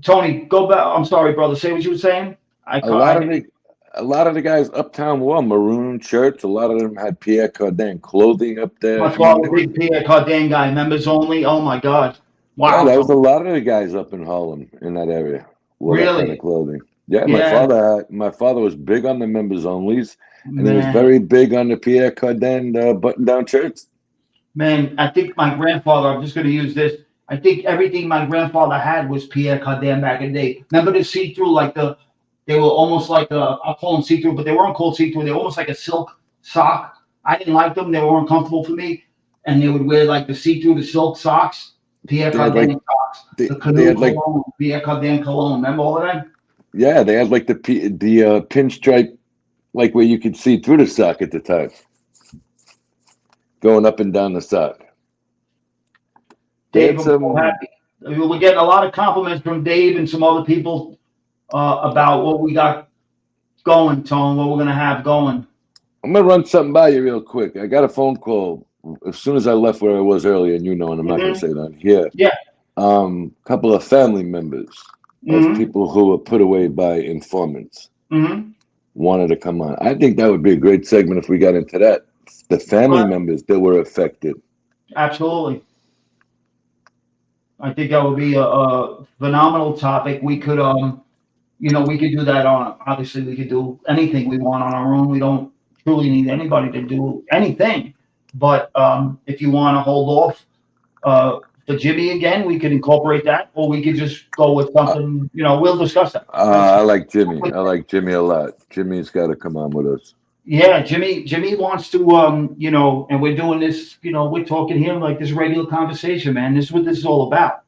Tony, go back. I'm sorry, brother. Say what you were saying. A lot of the guys uptown wore maroon shirts. A lot of them had Pierre Cardin clothing up there. My father, big Pierre Cardin guy, members only. Oh my God. Wow. Yeah, that was a lot of the guys up in Harlem in that area. Wore that kind of clothing. Yeah, my father was big on the members onlys, and he was very big on the Pierre Cardin button-down shirts. Man, I think my grandfather, I'm just going to use this. I think everything my grandfather had was Pierre Cardin back in the day. Remember the see-through, they were almost like I'll call them see-through, but they weren't called see-through. They were almost like a silk sock. I didn't like them. They were uncomfortable for me. And they would wear like the see-through, the silk socks, Pierre Cardin socks, the canoe cologne, Pierre Cardin cologne. Remember all of that? Yeah, they had like the pinstripe, like where you could see through the sock at the time, going up and down the sock. Dave, I'm so happy. We're getting a lot of compliments from Dave and some other people about what we got going, Tone, what we're going to have going. I'm going to run something by you real quick. I got a phone call as soon as I left where I was earlier, and and I'm not going to say that here. Yeah. Couple of family members of people who were put away by informants wanted to come on. I think that would be a great segment if we got into that. The family members that were affected. Absolutely. I think that would be a phenomenal topic. We could, we could do that on, obviously we could do anything we want on our own. We don't truly need anybody to do anything. But if you want to hold off for Jimmy again, we could incorporate that, or we could just go with something, we'll discuss that. I like Jimmy. I like Jimmy a lot. Jimmy's got to come on with us. Yeah, Jimmy wants to, and we're doing this, we're talking here like this regular conversation, man. This is what this is all about.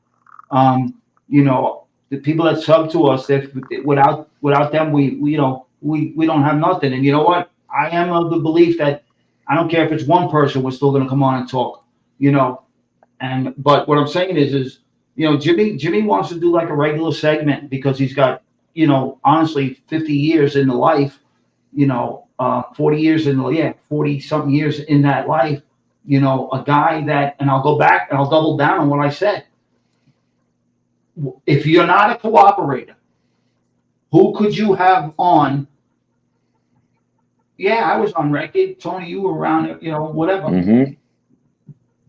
The people that sub to us, that without them, we don't have nothing. And you know what? I am of the belief that I don't care if it's one person, we're still going to come on and talk, but what I'm saying is, Jimmy wants to do like a regular segment because he's got, honestly, 50 years in the life, 40 years 40 something years in that life, a guy that, and I'll go back and I'll double down on what I said. If you're not a cooperator, who could you have on? Yeah, I was on record. Tony, you were around, whatever. Mm-hmm.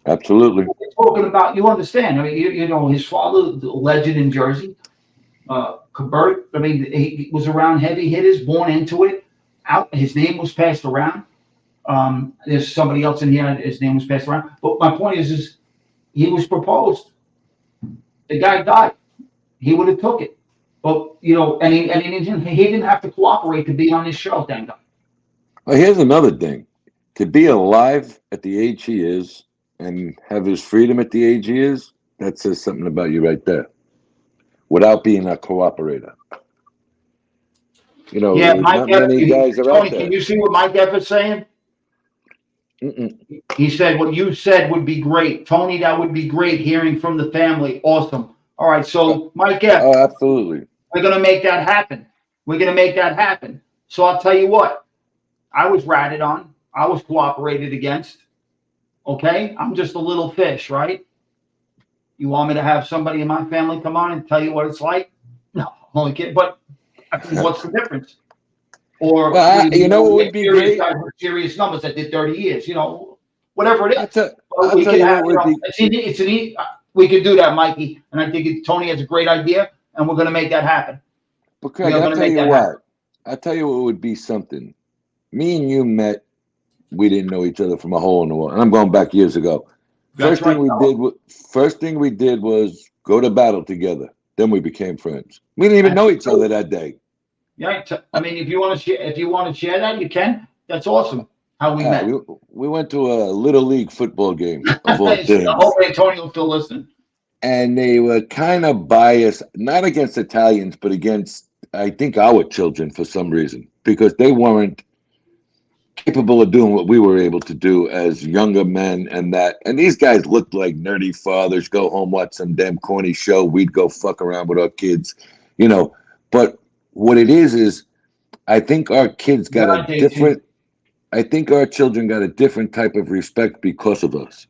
Absolutely. We're talking about, you understand. I mean, his father, the legend in Jersey, Coopert, he was around heavy hitters, born into it. His name was passed around. There's somebody else in here, his name was passed around. But my point is he was proposed. The guy died. He would have took it. But, and he didn't have to cooperate to be on this show, thank God. Well, here's another thing. To be alive at the age he is and have his freedom at the age he is, that says something about you right there. Without being a cooperator. Yeah, Mike many guys are out there. Can you see what Mike F is saying? He said, what you said would be great. Tony, that would be great hearing from the family. Awesome. All right, so Mike F. Oh, absolutely. We're going to make that happen. So I'll tell you what. I was ratted on. I was cooperated against. Okay? I'm just a little fish, right? You want me to have somebody in my family come on and tell you what it's like? No, I'm only kidding. But what's the difference? Or what would be great? Serious numbers that did 30 years, whatever it is. We could do that, Mikey. And I think Tony has a great idea, and we're going to make that happen. Because I'll tell you what would be something. Me and you met, we didn't know each other from a hole in the wall. And I'm going back years ago. First thing we did was go to battle together. Then we became friends. We didn't even know each other that day. Yeah, I mean, if you want to share that, you can. That's awesome. How we met. We went to a little league football game of all I things, hope Antonio's still listening. and they were kind of biased, not against Italians, but against, I think, our children for some reason, because they weren't capable of doing what we were able to do as younger men, and these guys looked like nerdy fathers. Go home, watch some damn corny show. We'd go fuck around with our kids, you know. But what it is I think our kids got a different. I think our children got a different type of respect because of us.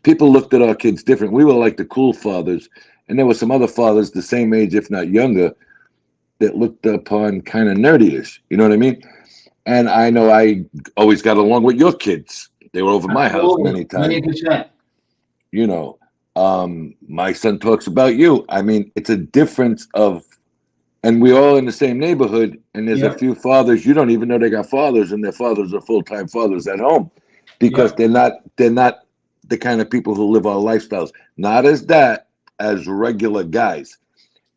People looked at our kids different. We were like the cool fathers, and there were some other fathers the same age, if not younger, that looked upon kind of nerdy-ish. You know what I mean? And I know I always got along with your kids. They were over my house many times. 100%. You know, my son talks about you. I mean, it's a difference of, and we're all in the same neighborhood, and there's a few fathers, you don't even know they got fathers, and their fathers are full-time fathers at home because they're not the kind of people who live our lifestyles. Not as regular guys.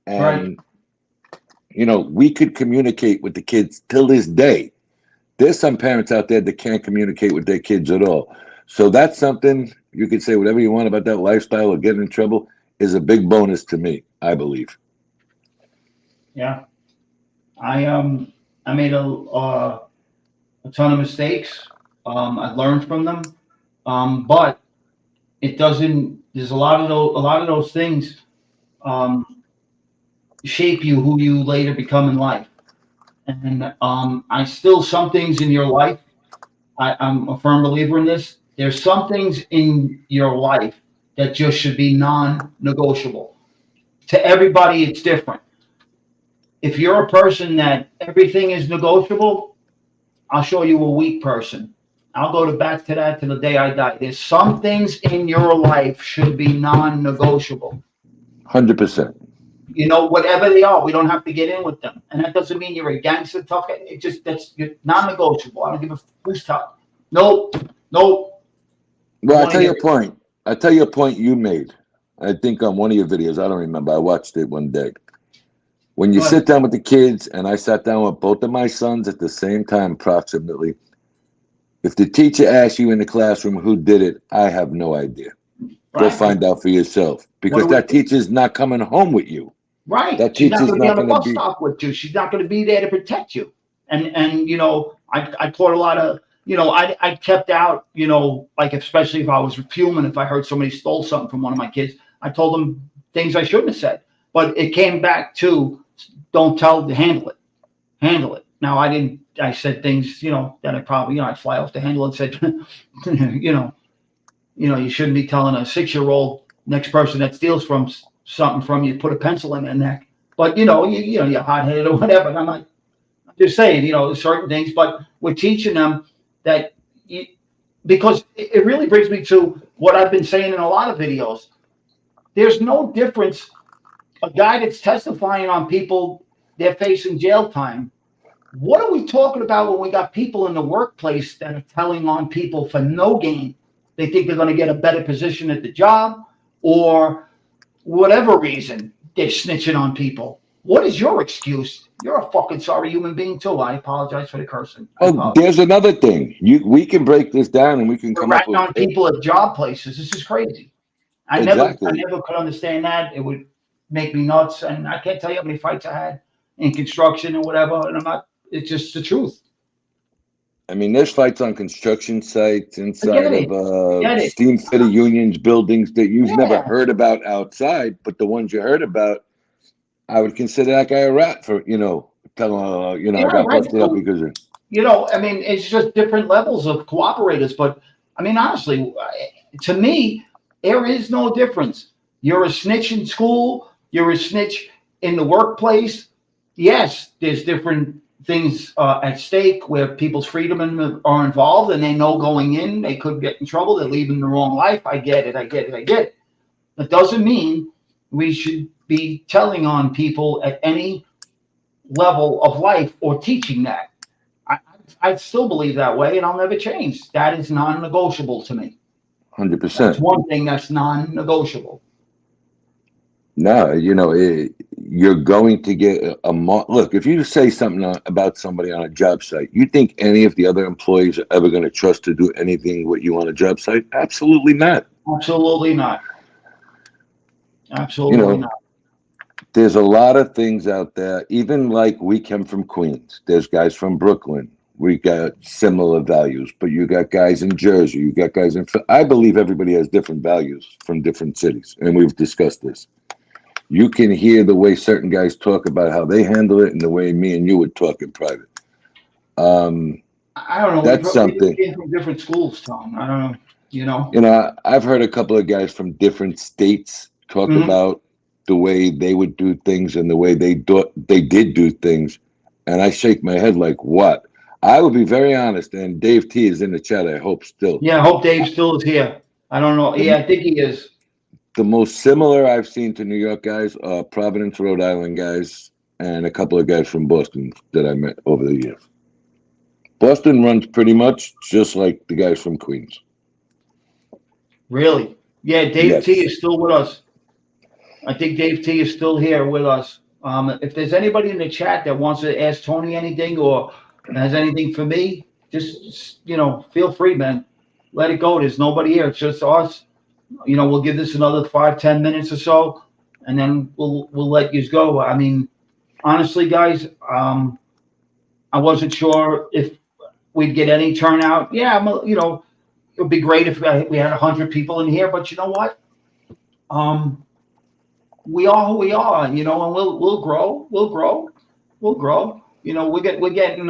And, you know, we could communicate with the kids till this day. There's some parents out there that can't communicate with their kids at all. So that's something, you can say whatever you want about that lifestyle or getting in trouble, is a big bonus to me, I believe. Yeah, I made a ton of mistakes. I learned from them, but it doesn't. There's a lot of those things shape you who you later become in life. And some things in your life. I'm a firm believer in this. There's some things in your life that just should be non-negotiable. To everybody, it's different. If you're a person that everything is negotiable, I'll show you a weak person. I'll go back to that to the day I die. There's some things in your life should be non-negotiable. 100%. You know, whatever they are, we don't have to get in with them. And that doesn't mean you're a gangster tough. You're non-negotiable. I don't give a who's tough. Nope. Well, I'll tell you a point. I'll tell you a point you made. I think on one of your videos, I don't remember. I watched it one day. When you sit down with the kids, and I sat down with both of my sons at the same time, approximately, if the teacher asks you in the classroom who did it, I have no idea. Go find out for yourself, because that teacher's not coming home with you. Right. That She's not teacher's going to be on the not bus stop with you. She's not going to be there to protect you. And you know, I caught a lot of, you know, I kept out, you know, like especially if I was fuming, if I heard somebody stole something from one of my kids, I told them things I shouldn't have said. But it came back to, don't tell, handle it. Now I said things, you know, that I probably, you know, I'd fly off the handle and said, you know, you shouldn't be telling a 6-year-old next person that steals something from you, put a pencil in their neck. But, you know, you're hot-headed or whatever. And I'm just saying, you know, certain things, but we're teaching them that because it really brings me to what I've been saying in a lot of videos. There's no difference. A guy that's testifying on people, they're facing jail time. What are we talking about when we got people in the workplace that are telling on people for no gain? They think they're going to get a better position at the job, or whatever reason they're snitching on people. What is your excuse? You're a fucking sorry human being too. I apologize for the cursing. Oh, there's another thing. We can break this down and we can come up with on people at job places. This is crazy. I never could understand that. It would make me nuts, and I can't tell you how many fights I had in construction and whatever. And it's just the truth. I mean, there's fights on construction sites inside of steam fitter unions, buildings that you've never heard about outside, but the ones you heard about, I would consider that guy a rat for, you know, telling, I got busted up because of. You know, I mean, it's just different levels of cooperators. But I mean, honestly, to me, there is no difference. You're a snitch in school. You're a snitch in the workplace. Yes, there's different things at stake where people's freedom are involved, and they know going in they could get in trouble. They're leaving the wrong life. I get it. That doesn't mean we should be telling on people at any level of life or teaching that. I still believe that way, and I'll never change. That is non-negotiable to me. 100%. That's one thing that's non-negotiable. No, you're going to get look. If you say something about somebody on a job site, you think any of the other employees are ever going to trust to do anything with you on a job site? Absolutely not. Absolutely not. Absolutely not. There's a lot of things out there. Even like we come from Queens. There's guys from Brooklyn. We got similar values, but you got guys in Jersey. You got guys in. I believe everybody has different values from different cities, and we've discussed this. You can hear the way certain guys talk about how they handle it and the way me and you would talk in private. I don't know. That's something. We came from different schools, Tom. I don't know. I've heard a couple of guys from different states talk about the way they would do things and the way they did do things, and I shake my head like, what? I would be very honest, and Dave T is in the chat, I hope still. Yeah, I hope Dave still is here. I don't know. Yeah, I think he is. The most similar I've seen to New York guys are Providence, Rhode Island guys, and a couple of guys from Boston that I met over the years. Boston runs pretty much just like the guys from Queens. Really? Yeah, Dave T is still with us. I think Dave T is still here with us. If there's anybody in the chat that wants to ask Tony anything or has anything for me, just feel free, man. Let it go. There's nobody here. It's just us. We'll give this another 5-10 minutes or so, and then we'll let you go. I mean, honestly, guys, I wasn't sure if we'd get any turnout. Yeah, it would be great if we had 100 people in here. But you know what? We are who we are, and we'll grow. We'll grow. We're getting.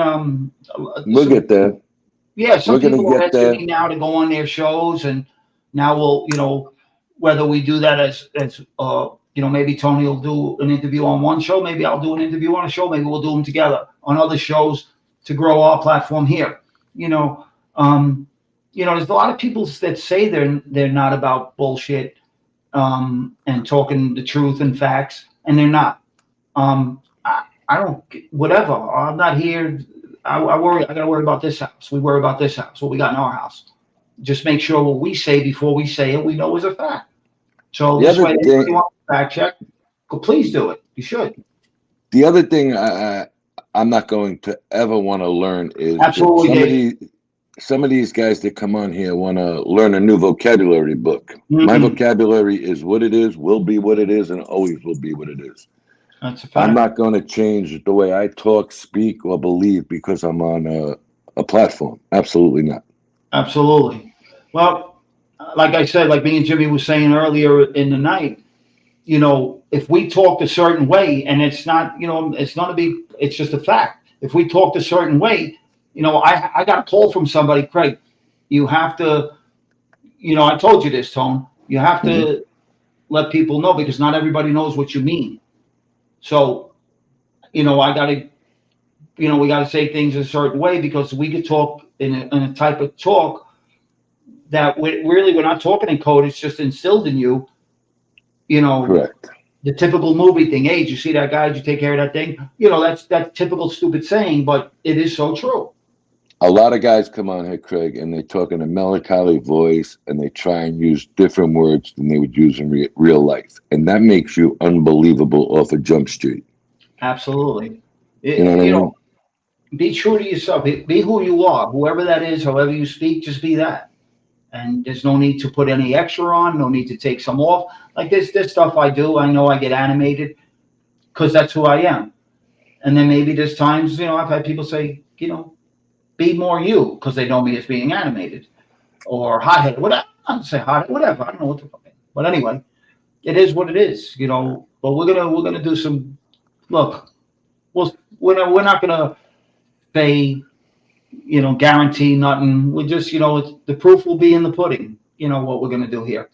We'll get there. Yeah, some people are asking me now to go on their shows, and now we'll, whether we do that as maybe Tony will do an interview on one show, maybe I'll do an interview on a show, maybe we'll do them together on other shows to grow our platform here. There's a lot of people that say they're not about bullshit and talking the truth and facts, and they're not. I don't, whatever. I'm not here. I got to worry about this house. We worry about this house, what we got in our house. Just make sure what we say before we say it, we know is a fact. So this way, if you want to fact check, please do it. You should. The other thing I'm not going to ever want to learn is some of these guys that come on here want to learn a new vocabulary book. My vocabulary is what it is, will be what it is, and always will be what it is. That's a fact. I'm not going to change the way I talk, speak, or believe because I'm on a platform. Absolutely not. Absolutely. Well, like I said, like me and Jimmy was saying earlier in the night, if we talk a certain way, and it's not, it's just a fact. If we talk a certain way, I got a call from somebody, Craig, you have to, I told you this, Tone, you have to let people know because not everybody knows what you mean. So, we got to say things a certain way because we could talk in a type of talk that we're not talking in code. It's just instilled in you, Correct. The typical movie thing. Hey, did you see that guy? Did you take care of that thing? That's that typical stupid saying, but it is so true. A lot of guys come on here, Craig, and they talk in a melancholy voice and they try and use different words than they would use in real life. And that makes you unbelievable off of Jump Street. Absolutely. You know what I mean? Be true to yourself. Be who you are. Whoever that is, however you speak, just be that. And there's no need to put any extra on, no need to take some off. Like this stuff I do, I know I get animated because that's who I am. And then maybe there's times, I've had people say, be more you because they know me as being animated or hot-headed. Whatever. I don't say hot, whatever. I don't know what the fuck. But anyway, it is what it is, But we're gonna do some. Look, we're not gonna say, guarantee nothing. We're just, the proof will be in the pudding. What we're gonna do here.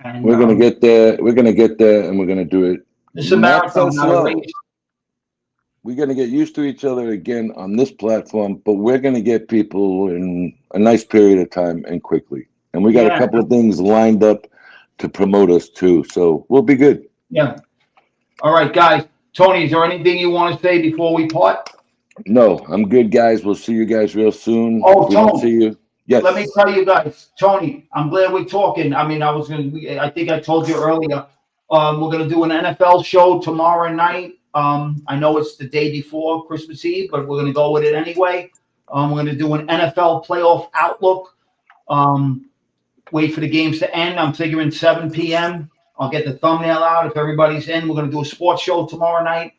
And we're gonna get there. We're gonna get there, and we're gonna do it. It's a marathon, not a race. We're going to get used to each other again on this platform, but we're going to get people in a nice period of time and quickly. And we got a couple of things lined up to promote us too. So we'll be good. Yeah. All right, guys. Tony, is there anything you want to say before we part? No, I'm good, guys. We'll see you guys real soon. Oh, Tony. See you. Yes. Let me tell you guys, Tony, I'm glad we're talking. I mean, I think I told you earlier, We're going to do an NFL show tomorrow night. I know it's the day before Christmas Eve, but we're going to go with it anyway. We're going to do an NFL playoff outlook. Wait for the games to end. I'm figuring 7 p.m. I'll get the thumbnail out if everybody's in. We're going to do a sports show tomorrow night.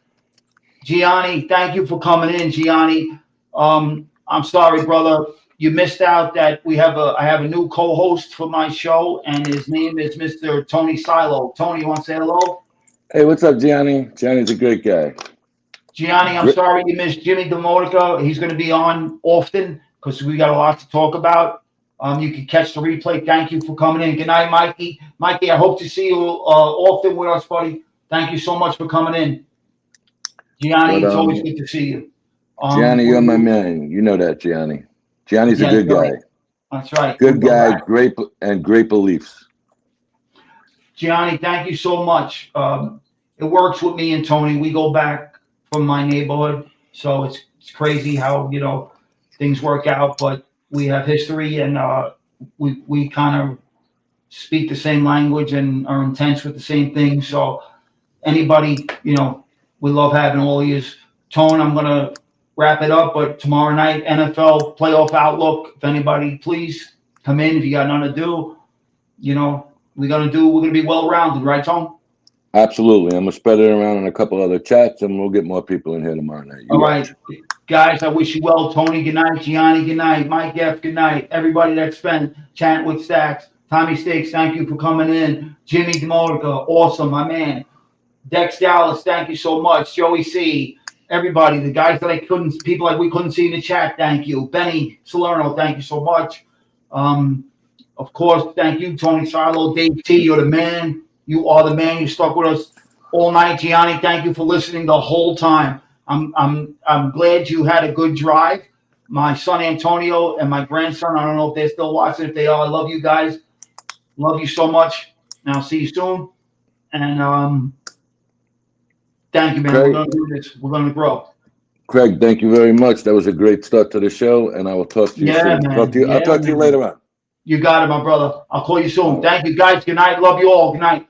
Gianni, thank you for coming in, Gianni. I'm sorry, brother. You missed out that I have a new co-host for my show, and his name is Mr. Tony Silo. Tony, you want to say hello? Hey, what's up, Gianni? Gianni's a great guy. Gianni, I'm sorry you missed Jimmy DeModica. He's going to be on often because we got a lot to talk about. You can catch the replay. Thank you for coming in. Good night, Mikey. Mikey, I hope to see you often with us, buddy. Thank you so much for coming in. Gianni, it's always good to see you. Gianni, you're my man. You know that, Gianni. Gianni's a good guy. That's right. Good guy, great beliefs. Gianni, thank you so much. It works with me and Tony. We go back from my neighborhood, so it's crazy how things work out, but we have history, and we kind of speak the same language and are intense with the same things. So anybody, we love having all of you. Tone, I'm gonna wrap it up, but tomorrow night, NFL playoff outlook. If anybody, please come in. If you got nothing to do, we're gonna be well rounded, right, Tone? Absolutely. I'm gonna spread it around in a couple other chats, and we'll get more people in here tomorrow night. All right, guys. I wish you well. Tony, good night. Gianni, good night. Mike F, good night. Everybody that's been chatting with Stacks. Tommy Stakes, thank you for coming in. Jimmy DeModica, awesome, my man. Dex Dallas, thank you so much. Joey C, everybody, the guys that we couldn't see in the chat, thank you. Benny Salerno, thank you so much. Of course, thank you, Tony Silo, Dave T, you're the man. You are the man. You stuck with us all night. Gianni, thank you for listening the whole time. I'm glad you had a good drive. My son Antonio and my grandson, I don't know if they're still watching. If they are, I love you guys. Love you so much. And I'll see you soon. And thank you, man. Craig, we're going to do this. We're going to grow. Craig, thank you very much. That was a great start to the show, and I will talk to you soon. Man. I'll talk to you later on. You got it, my brother. I'll call you soon. Thank you, guys. Good night. Love you all. Good night.